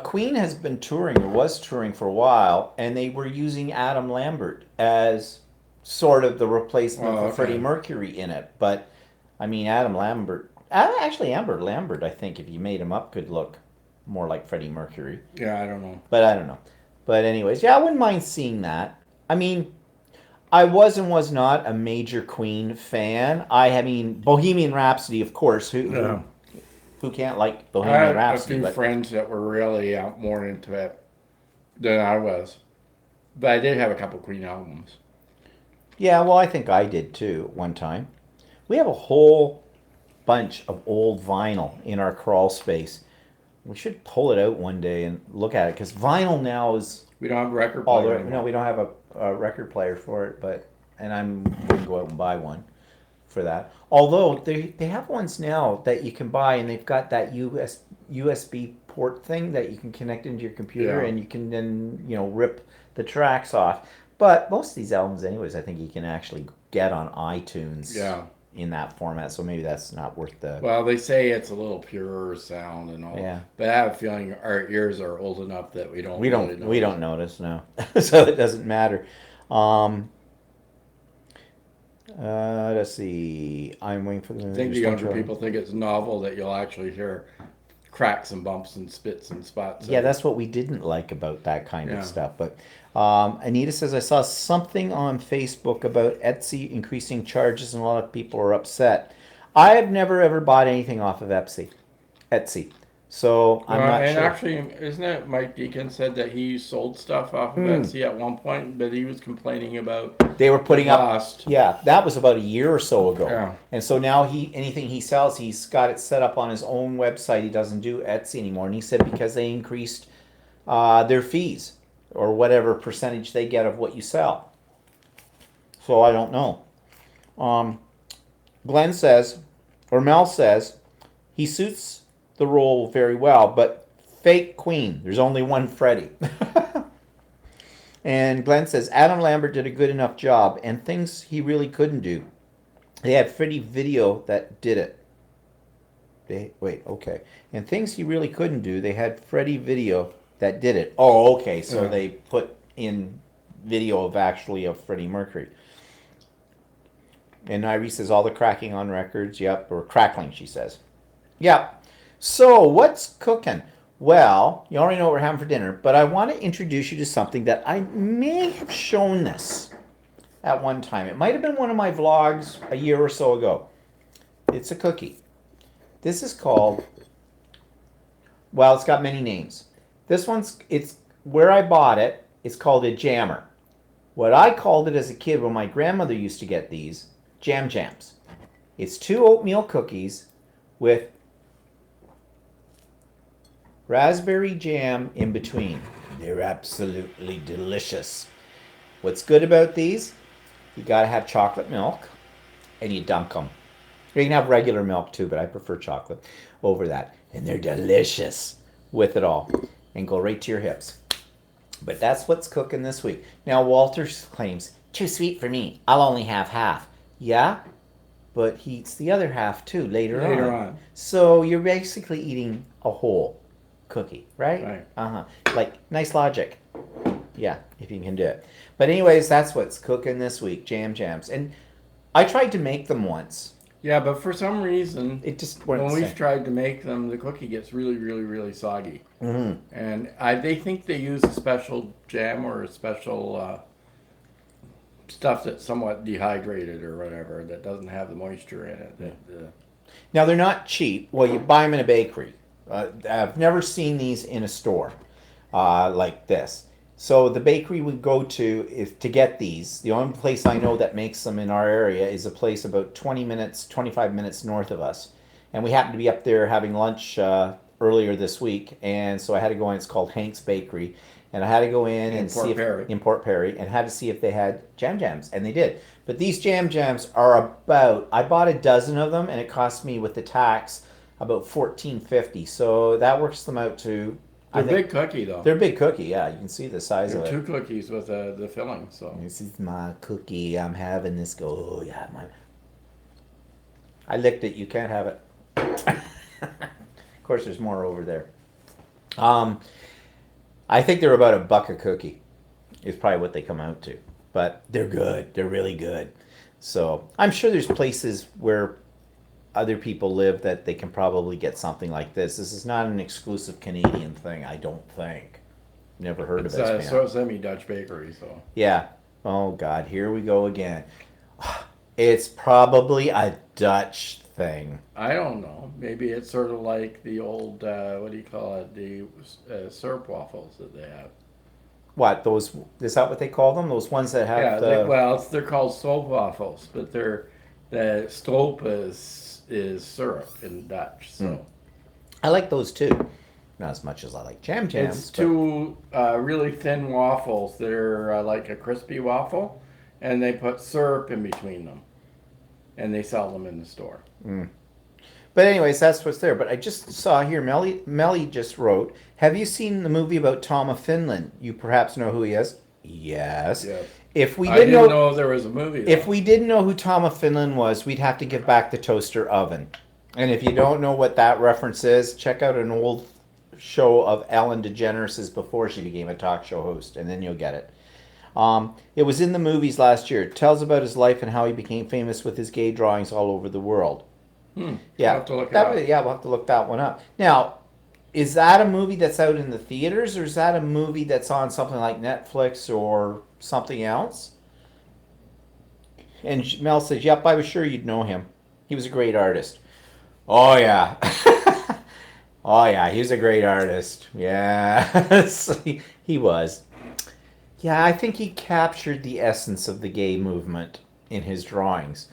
Queen has been touring, or was touring for a while, and they were using Adam Lambert as sort of the replacement for Freddie Mercury in it. But, I mean, actually, Amber Lambert, I think, if you made him up, could look more like Freddie Mercury. Yeah, I don't know. But I don't know. But anyways, yeah, I wouldn't mind seeing that. I mean, I was and was not a major Queen fan. I mean, Bohemian Rhapsody, of course. Who can't like I Bohemian had Rhapsody? a few But friends that were really more into it than I was. But I did have a couple Queen albums. yeah, well, I think I did too at one time. We have a whole bunch of old vinyl in our crawl space. We should pull it out one day and look at it, because vinyl now is We don't have a record all player the. anymore. No, we don't have a record player for it, and I'm going to go out and buy one for that. Although they have ones now that you can buy, and they've got that USB port thing that you can connect into your computer, Yeah. and you can then rip the tracks off. But most of these albums, anyways, I think you can actually get on iTunes. Yeah. In that format, so maybe that's not worth the. Well, they say it's a little purer sound and all. Yeah. But I have a feeling our ears are old enough that we don't. We really don't notice, no. So it doesn't matter. Let's see. I'm waiting for the. I think the younger people think it's novel that you'll actually hear cracks and bumps and spits and spots. Yeah, that's what we didn't like about that kind Yeah. of stuff. But Anita says, I saw something on Facebook about Etsy increasing charges, and a lot of people are upset. I have never ever bought anything off of Etsy. So I'm not and sure. actually, isn't it Mike Deacon said that he sold stuff off of Etsy at one point, but he was complaining about They were putting up. cost. Yeah, that was about a year or so ago. Yeah. And so now anything he sells, he's got it set up on his own website. He doesn't do Etsy anymore. And he said because they increased their fees, or whatever percentage they get of what you sell. So I don't know. Glenn says, or Mel says, he suits the role very well, but fake Queen. There's only one Freddie. And Glenn says, Adam Lambert did a good enough job, and things he really couldn't do. They had Freddie video that did it. Okay. And things he really couldn't do, they had Freddie video that did it. Oh, okay. So they put in video of Freddie Mercury. And Irie says, all the cracking on records. Yep. Or crackling, she says. Yep. So what's cooking? Well, you already know what we're having for dinner, but I want to introduce you to something that I may have shown this at one time. It might have been one of my vlogs a year or so ago. It's a cookie. This is called, well, it's got many names. It's where I bought it, it's called a jammer. What I called it as a kid when my grandmother used to get these, jam jams. It's 2 oatmeal cookies with raspberry jam in between. They're absolutely delicious. What's good about these? You gotta have chocolate milk, and you dunk them. You can have regular milk too, but I prefer chocolate over that. And they're delicious with it all, and go right to your hips. But that's what's cooking this week. Now, Walter claims, too sweet for me. I'll only have half. Yeah, but he eats the other half too Later on. So you're basically eating a whole cookie, right? Right. Uh-huh. Like, nice logic. Yeah, if you can do it. But anyways, that's what's cooking this week, jam jams. And I tried to make them once. Yeah, but for some reason, It just weren't when the we've same. tried to make them, the cookie gets really, really, really soggy. Mm-hmm. And they think they use a special jam or a special stuff that's somewhat dehydrated or whatever that doesn't have the moisture in it. Now, they're not cheap. Well, you buy them in a bakery. I've never seen these in a store like this. So the bakery we go to is to get these. The only place I know that makes them in our area is a place about 20 minutes, 25 minutes north of us. And we happened to be up there having lunch earlier this week, and so I had to go in. It's called Hank's Bakery, and I had to go in and Port see Perry. if in Port Perry and had to see if they had jam jams, and they did. But these jam jams are about. I bought a dozen of them, and it cost me with the tax about $14.50. So that works them out to. They're a big cookie, though. They're a big cookie. Yeah, you can see the size They're of it. two cookies with the filling. So This is my cookie. I'm having this. Go. Oh yeah, my. I licked it. You can't have it. Of course, there's more over there. I think they're about $1 a cookie. Is probably what they come out to. But they're good. They're really good. So I'm sure there's places where other people live that they can probably get something like this. This is not an exclusive Canadian thing, I don't think. Never heard it's of it. a semi-Dutch bakery. So Yeah. Oh God, here we go again. It's probably a Dutch thing. I don't know. Maybe it's sort of like the old what do you call it? The syrup waffles that they have. What, those, is that what they call them? Those ones that have Yeah, the... they're called stroop waffles, but the stroop is syrup in Dutch. So I like those too. Not as much as I like jam jams. it's but- two really thin waffles. They're like a crispy waffle, and they put syrup in between them, and they sell them in the store. But anyways, that's what's there. But I just saw here, Melly just wrote, have you seen the movie about Tom of Finland? You perhaps know who he is? Yes. Yeah. If we I didn't didn't know, know there was a movie. if though. we didn't know who Tom of Finland was, we'd have to give back the toaster oven. And if you don't know what that reference is, check out an old show of Ellen DeGeneres' before she became a talk show host, and then you'll get it. It was in the movies last year. It tells about his life and how he became famous with his gay drawings all over the world. I'll Yeah, have to look it up. yeah, we'll have to look that one up. Now, is that a movie that's out in the theaters, or is that a movie that's on something like Netflix or something else? And Mel says, "Yep, I was sure you'd know him. He was a great artist." Oh yeah, oh yeah, he was a great artist. Yeah, he was. Yeah, I think he captured the essence of the gay movement in his drawings.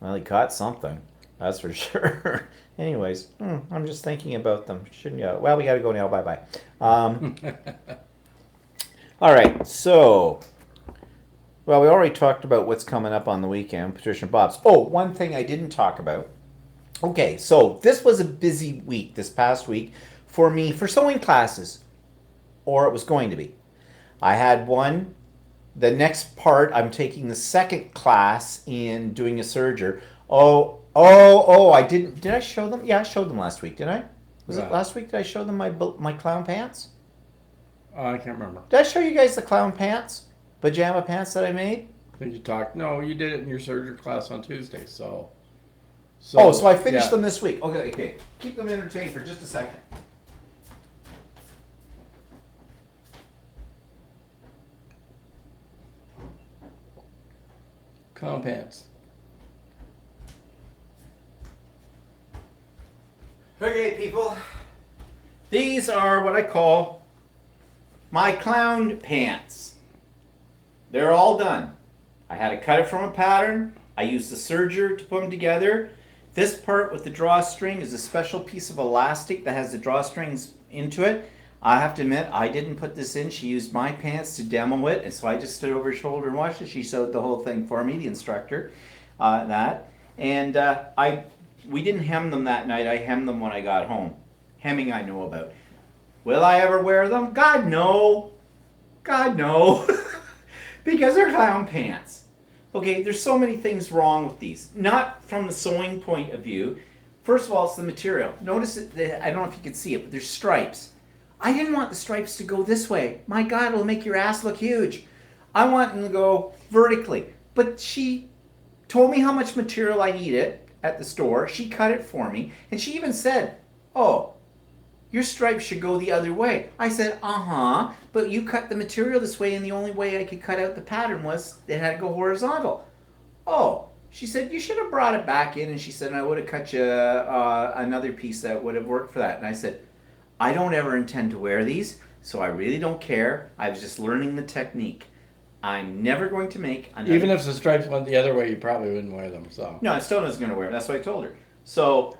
Well, he caught something. That's for sure. Anyways, I'm just thinking about them. Shouldn't you? Well, we got to go now. Bye-bye. All right. So, well, we already talked about what's coming up on the weekend, Patricia and Bob's. Oh, one thing I didn't talk about. Okay, so this was a busy week, this past week, for me, for sewing classes. Or it was going to be. I had one. The next part, I'm taking the second class in doing a serger. I didn't. Did I show them? Yeah, I showed them last week, didn't I? Was it Yeah. last week? Did I show them my clown pants? I can't remember. Did I show you guys the clown pants? Pajama pants that I made? Did you talk? No, you did it in your surgery class on Tuesday. So So I finished yeah. them this week. Okay. Keep them entertained for just a second. Clown pants. Okay, people. These are what I call my clown pants. They're all done. I had to cut it from a pattern. I used the serger to put them together. This part with the drawstring is a special piece of elastic that has the drawstrings into it. I have to admit, I didn't put this in. She used my pants to demo it, and so I just stood over her shoulder and watched it. She sewed the whole thing for me, the instructor, we didn't hem them that night. I hemmed them when I got home. Hemming I know about. Will I ever wear them? God, no. God, no. Because they're clown pants. Okay, there's so many things wrong with these. Not from the sewing point of view. First of all, it's the material. Notice that, I don't know if you can see it, but there's stripes. I didn't want the stripes to go this way. My God, it'll make your ass look huge. I want them to go vertically. But she told me how much material I needed at the store. She cut it for me. And she even said, oh, your stripes should go the other way. I said, uh-huh, but you cut the material this way and the only way I could cut out the pattern was it had to go horizontal. Oh, she said, you should have brought it back in. And she said, I would have cut you another piece that would have worked for that. And I said, I don't ever intend to wear these, so I really don't care. I was just learning the technique. I'm never going to make another. Even if the stripes went the other way, you probably wouldn't wear them. So No, I still wasn't going to wear them. That's what I told her. So,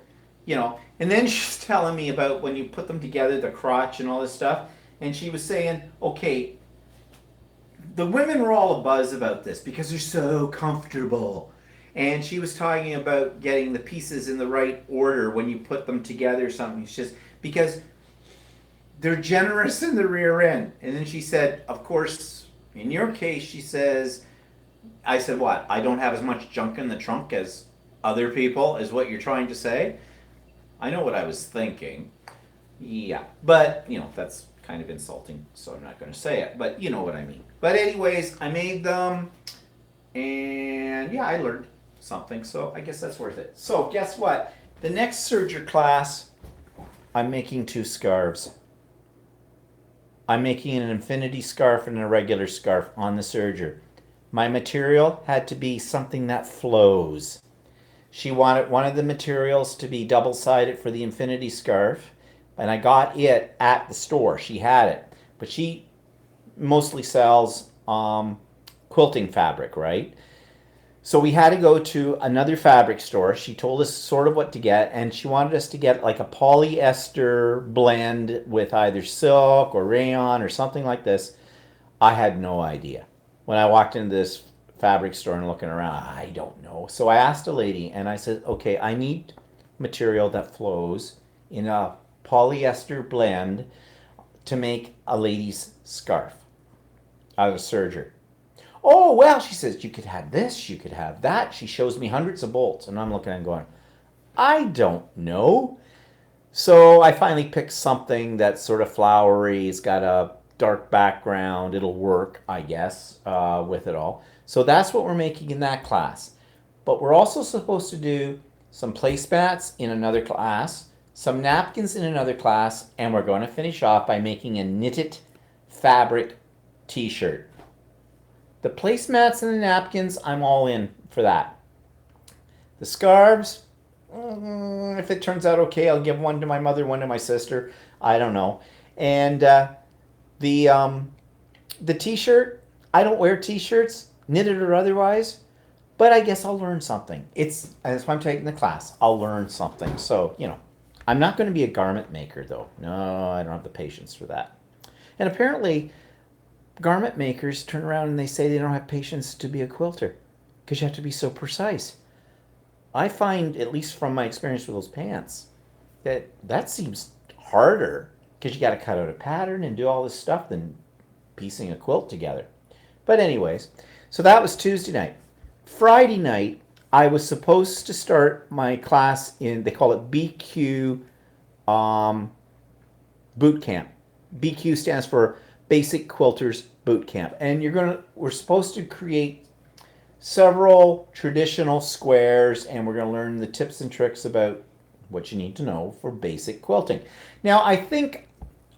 and then she's telling me about when you put them together, the crotch and all this stuff. And she was saying, okay, the women were all abuzz about this because they're so comfortable. And she was talking about getting the pieces in the right order when you put them together or something. It's just because they're generous in the rear end. And then she said, of course, in your case, she says, I said, what? I don't have as much junk in the trunk as other people, is what you're trying to say? I know what I was thinking. Yeah. But, that's kind of insulting, so I'm not going to say it. But you know what I mean. But anyways, I made them, and yeah, I learned something, so I guess that's worth it. So guess what? The next serger class, I'm making 2 scarves. I'm making an infinity scarf and a regular scarf on the serger. My material had to be something that flows. She wanted one of the materials to be double-sided for the infinity scarf, and I got it at the store. She had it. But she mostly sells quilting fabric, right? So we had to go to another fabric store. She told us sort of what to get, and she wanted us to get like a polyester blend with either silk or rayon or something like this. I had no idea. When I walked into this fabric store and looking around, I don't know. So I asked a lady, and I said, okay, I need material that flows in a polyester blend to make a lady's scarf out of serger. Oh, well, she says, you could have this, you could have that. She shows me hundreds of bolts, and I'm looking and going, I don't know. So I finally picked something that's sort of flowery. It's got a dark background. It'll work, I guess, with it all. So that's what we're making in that class. But we're also supposed to do some placemats in another class, some napkins in another class, and we're going to finish off by making a knitted fabric t-shirt. The placemats and the napkins, I'm all in for that. The scarves, if it turns out okay, I'll give one to my mother, one to my sister. I don't know. And the t-shirt, I don't wear t-shirts, knitted or otherwise, but I guess I'll learn something. That's why I'm taking the class. I'll learn something. So, I'm not going to be a garment maker, though. No, I don't have the patience for that. And apparently, garment makers turn around and they say they don't have patience to be a quilter because you have to be so precise. I find, at least from my experience with those pants, that seems harder because you got to cut out a pattern and do all this stuff than piecing a quilt together. But anyways, so that was Tuesday night. Friday night, I was supposed to start my class they call it BQ boot camp. BQ stands for Basic Quilters Boot Camp. And we're supposed to create several traditional squares, and we're going to learn the tips and tricks about what you need to know for basic quilting. Now, I think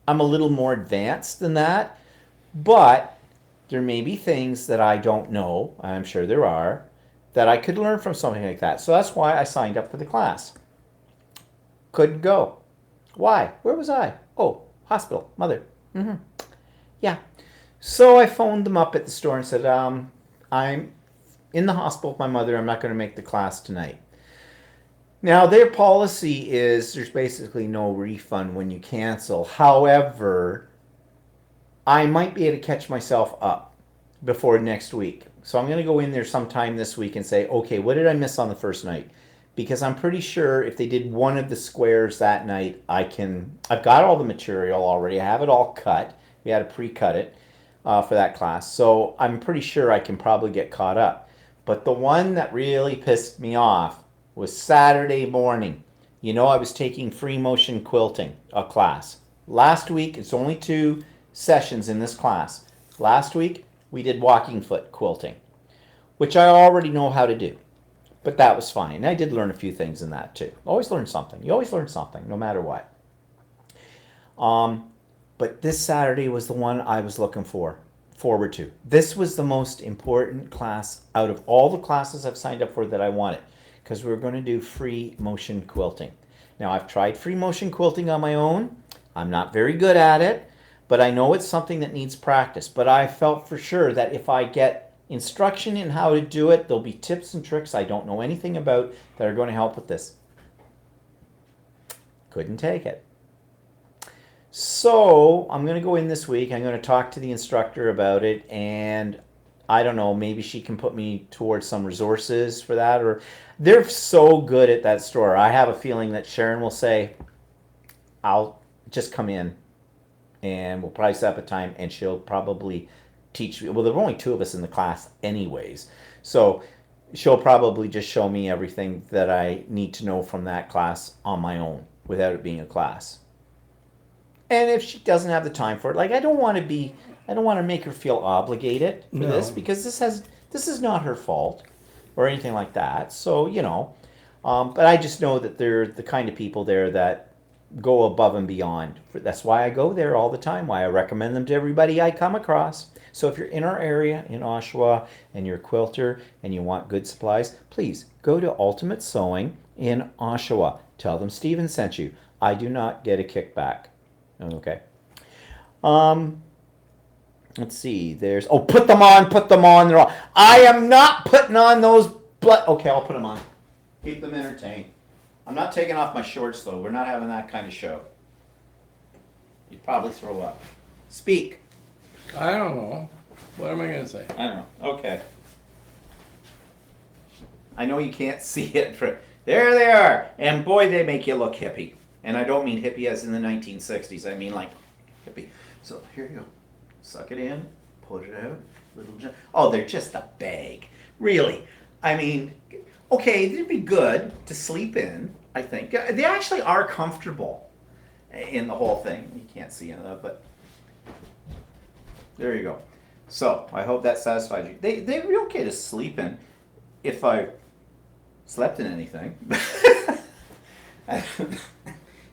I'm a little more advanced than that, but there may be things that I don't know, I'm sure there are, that I could learn from something like that. So that's why I signed up for the class. Couldn't go. Why? Where was I? Oh, hospital, mother. Yeah. So I phoned them up at the store and said, I'm in the hospital with my mother. I'm not going to make the class tonight. Now, their policy is there's basically no refund when you cancel. However, I might be able to catch myself up before next week. So I'm going to go in there sometime this week and say, okay, what did I miss on the first night? Because I'm pretty sure if they did one of the squares that night, I've got all the material already. I have it all cut. We had to pre-cut it. for that class. So I'm pretty sure I can probably get caught up. But the one that really pissed me off was Saturday morning. You know, I was taking free motion quilting, a class. Last week, it's only 2 sessions in this class. Last week, we did walking foot quilting, which I already know how to do. But that was fine. And I did learn a few things in that too. Always learn something. You always learn something, no matter what. But this Saturday was the one I was looking forward to. This was the most important class out of all the classes I've signed up for that I wanted, because we were going to do free motion quilting. Now, I've tried free motion quilting on my own. I'm not very good at it, but I know it's something that needs practice. But I felt for sure that if I get instruction in how to do it, there'll be tips and tricks I don't know anything about that are going to help with this. Couldn't take it. So I'm going to go in this week. I'm going to talk to the instructor about it, and I don't know, maybe she can put me towards some resources for that. Or they're so good at that store. I have a feeling that Sharon will say, I'll just come in and we'll probably set up a time, and she'll probably teach me. Well, there were only 2 of us in the class anyways. So she'll probably just show me everything that I need to know from that class on my own without it being a class. And if she doesn't have the time for it, like I don't want to make her feel obligated for this, because this is not her fault or anything like that. So, but I just know that they're the kind of people there that go above and beyond. That's why I go there all the time, why I recommend them to everybody I come across. So if you're in our area in Oshawa and you're a quilter and you want good supplies, please go to Ultimate Sewing in Oshawa. Tell them Steven sent you. I do not get a kickback. Okay. Let's see. There's put them on. They're on. I am not putting on those okay, I'll put them on. Keep them entertained. I'm not taking off my shorts though. We're not having that kind of show. You'd probably throw up. Speak. I don't know. What am I going to say? I don't know. Okay. I know you can't see it. There they are. And boy, they make you look hippie. And I don't mean hippie as in the 1960s. I mean like hippie. So here you go. Suck it in. Put it out. They're just a bag. Really. I mean, okay, they'd be good to sleep in, I think. They actually are comfortable in the whole thing. You can't see any of that, but there you go. So I hope that satisfies you. They'd be okay to sleep in if I slept in anything.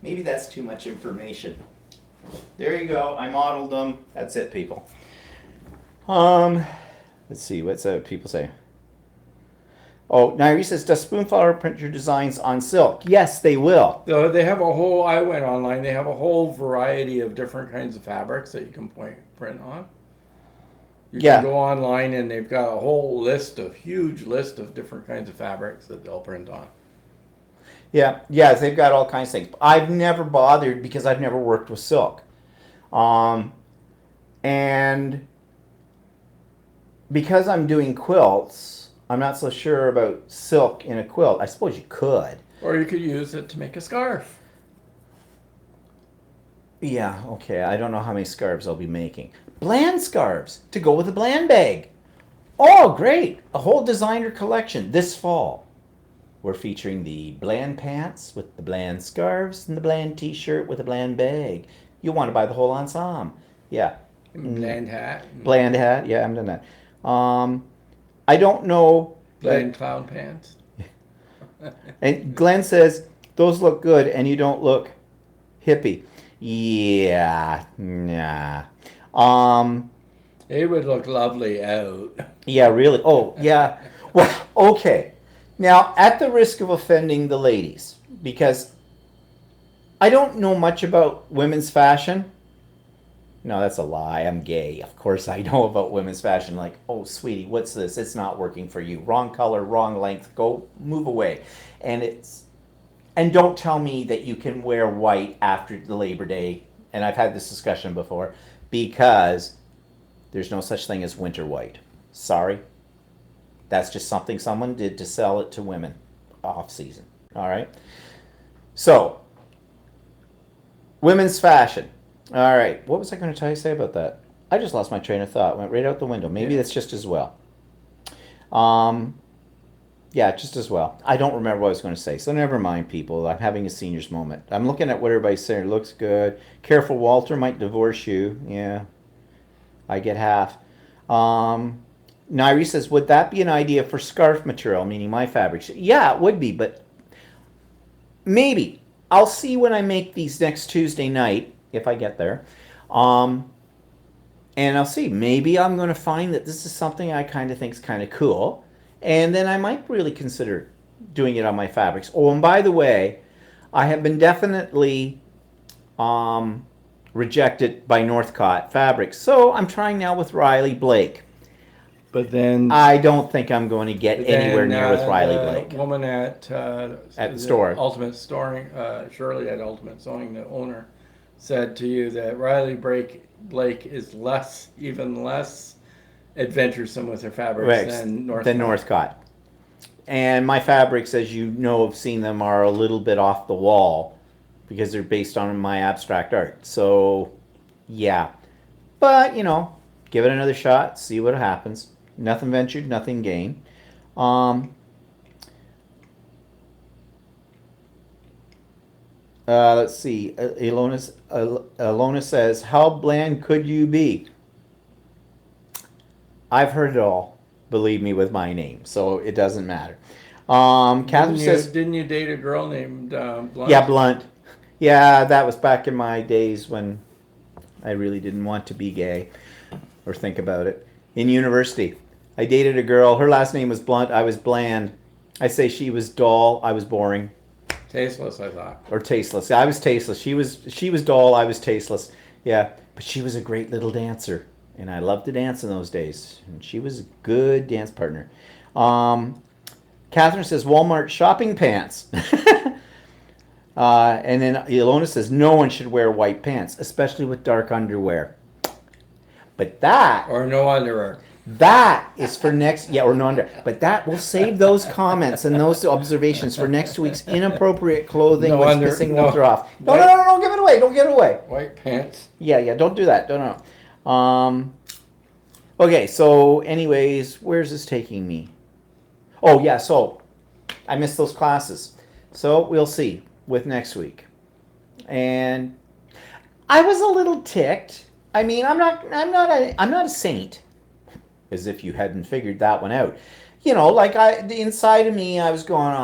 Maybe that's too much information. There you go. I modeled them. That's it, people. Let's see. What's people say? Oh, Nairi says, does Spoonflower print your designs on silk? Yes, they will. They have I went online, they have a whole variety of different kinds of fabrics that you can print on. You can go online and they've got a huge list of different kinds of fabrics that they'll print on. Yeah, they've got all kinds of things. I've never bothered because I've never worked with silk. And because I'm doing quilts, I'm not so sure about silk in a quilt. I suppose you could. Or you could use it to make a scarf. Yeah, okay. I don't know how many scarves I'll be making. Bland scarves to go with a Bland bag. Oh, great. A whole designer collection this fall. We're featuring the Bland pants with the Bland scarves and the Bland t-shirt with a Bland bag. You'll want to buy the whole ensemble. Yeah. Bland hat. Bland hat. Yeah, I'm done that. I don't know. Bland clown pants. And Glenn says, those look good and you don't look hippie. Yeah. Nah. It would look lovely out. Yeah, really. Oh, yeah. Well, okay. Now, at the risk of offending the ladies, because I don't know much about women's fashion. No, that's a lie. I'm gay. Of course I know about women's fashion. Like, oh, sweetie, what's this? It's not working for you. Wrong color, wrong length. Go, move away. And don't tell me that you can wear white after the Labor Day. And I've had this discussion before, because there's no such thing as winter white. Sorry. That's just something someone did to sell it to women off season. All right. So, women's fashion. All right. What was I going to say about that? I just lost my train of thought. Went right out the window. Maybe Yeah. that's just as well. Yeah, just as well. I don't remember what I was going to say. So never mind, people. I'm having a senior's moment. I'm looking at what everybody's saying. It looks good. Careful, Walter might divorce you. Yeah, I get half. Nairi says, would that be an idea for scarf material, meaning my fabrics? Yeah, it would be, but maybe. I'll see when I make these next Tuesday night, if I get there. And I'll see. Maybe I'm going to find that this is something I kind of think is kind of cool. And then I might really consider doing it on my fabrics. Oh, and by the way, I have been definitely rejected by Northcott Fabrics. So I'm trying now with Riley Blake. But then I don't think I'm going to get anywhere near with Riley the Blake. woman at the store. Ultimate Storing, Shirley at Ultimate Sewing, the owner, said to you that Riley Blake is even less adventuresome with her fabrics than Northcott. And my fabrics, as you know, have seen them, are a little bit off the wall because they're based on my abstract art. So, yeah. But, give it another shot, see what happens. Nothing ventured, nothing gained. Let's see. Ilona says, how bland could you be? I've heard it all, believe me, with my name, so it doesn't matter. Catherine says, didn't you date a girl named Blunt? Yeah, Blunt. Yeah, that was back in my days when I really didn't want to be gay or think about it. In university, I dated a girl. Her last name was Blunt. I was bland. I say she was dull. I was boring. Tasteless, I thought. Or tasteless. I was tasteless. She was dull. I was tasteless. Yeah, but she was a great little dancer. And I loved to dance in those days. And she was a good dance partner. Catherine says, Walmart shopping pants. And then Ilona says, no one should wear white pants, especially with dark underwear. But that... Or no underwear. That is for next... Yeah, or no underwear. But we'll save those comments and those observations for next week's inappropriate clothing which pissing Walter off. No, don't give it away. Don't give it away. White pants. Yeah, don't do that. No. Okay, so anyways, where's this taking me? Oh, yeah, so I missed those classes. So we'll see with next week. And I was a little ticked. I mean, I'm not a saint, as if you hadn't figured that one out. The inside of me, I was going,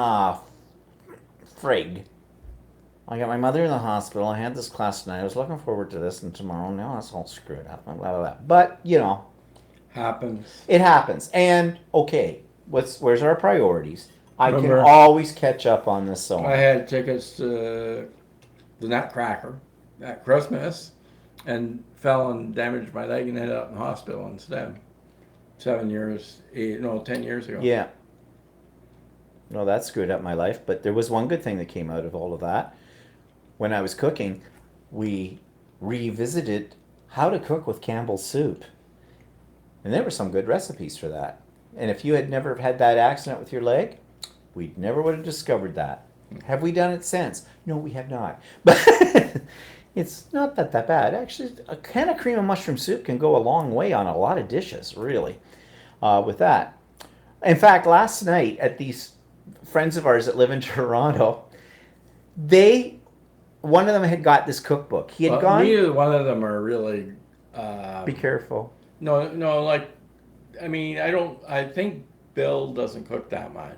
frig. I got my mother in the hospital. I had this class tonight. I was looking forward to this, and tomorrow, now that's all screwed up. Blah, blah, blah. But, Happens. It happens. And, okay, where's our priorities? I can Remember, always catch up on this sewing. I had tickets to the Nutcracker at Christmas and fell and damaged my leg and ended up in the hospital instead. 10 years ago. Yeah. No, that screwed up my life. But there was one good thing that came out of all of that. When I was cooking, we revisited how to cook with Campbell's soup. And there were some good recipes for that. And if you had never had that accident with your leg, we never would have discovered that. Have we done it since? No, we have not. But it's not that bad. Actually, a can of cream of mushroom soup can go a long way on a lot of dishes, really, with that. In fact, last night at these friends of ours that live in Toronto, one of them had got this cookbook. He had gone... Neither one of them are really... Be careful. No, I think Bill doesn't cook that much.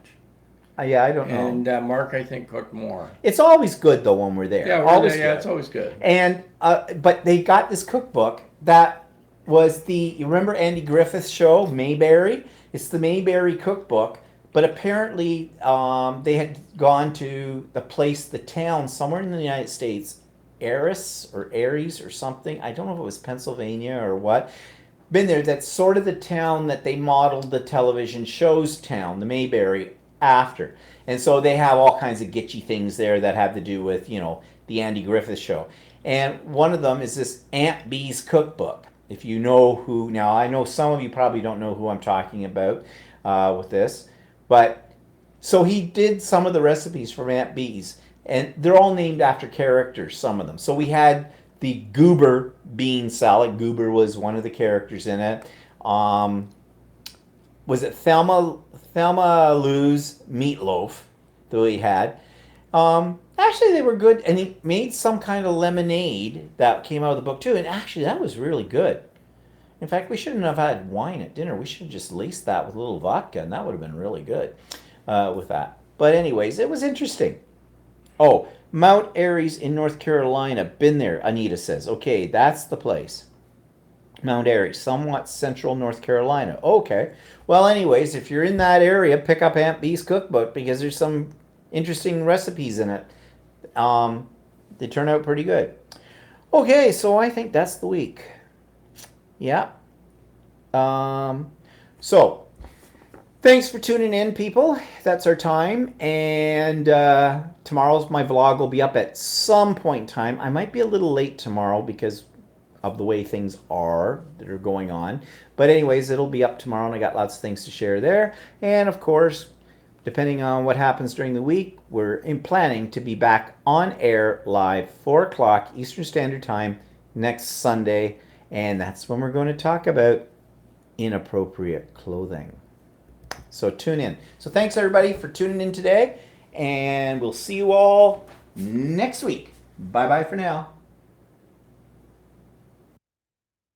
Yeah, I don't know. And Mark, I think, cooked more. It's always good, though, when we're there. Yeah, it's always good. And, but they got this cookbook that was you remember Andy Griffith's show, Mayberry? It's the Mayberry cookbook, but apparently they had gone to the town somewhere in the United States, Aries or something. I don't know if it was Pennsylvania or what. Been there. That's sort of the town that they modeled the television show's town, the Mayberry, after. And so they have all kinds of gitchy things there that have to do with, the Andy Griffith show. And one of them is this Aunt Bee's cookbook. If you know who, now I know some of you probably don't know who I'm talking about with this, but so he did some of the recipes from Aunt Bee's, and they're all named after characters, some of them. So we had the Goober bean salad. Goober was one of the characters in it. Um, was it Thelma Lou's meatloaf that we had? Actually, they were good, and he made some kind of lemonade that came out of the book too. And actually, that was really good. In fact, we shouldn't have had wine at dinner. We should have just laced that with a little vodka, and that would have been really good with that. But anyways, it was interesting. Oh, Mount Airy in North Carolina. Been there, Anita says. Okay, that's the place. Mount Airy, somewhat central North Carolina. Okay. Well, anyways, if you're in that area, pick up Aunt Bee's cookbook because there's some interesting recipes in it. They turn out pretty good. Okay, so I think that's the week. Yeah. So thanks for tuning in, people. That's our time. And tomorrow's my vlog will be up at some point in time. I might be a little late tomorrow because of the way things are that are going on. But anyways, it'll be up tomorrow and I got lots of things to share there. And of course, depending on what happens during the week, we're in planning to be back on air live 4 o'clock Eastern Standard Time next Sunday. And that's when we're going to talk about inappropriate clothing. So tune in. So thanks everybody for tuning in today. And we'll see you all next week. Bye-bye for now.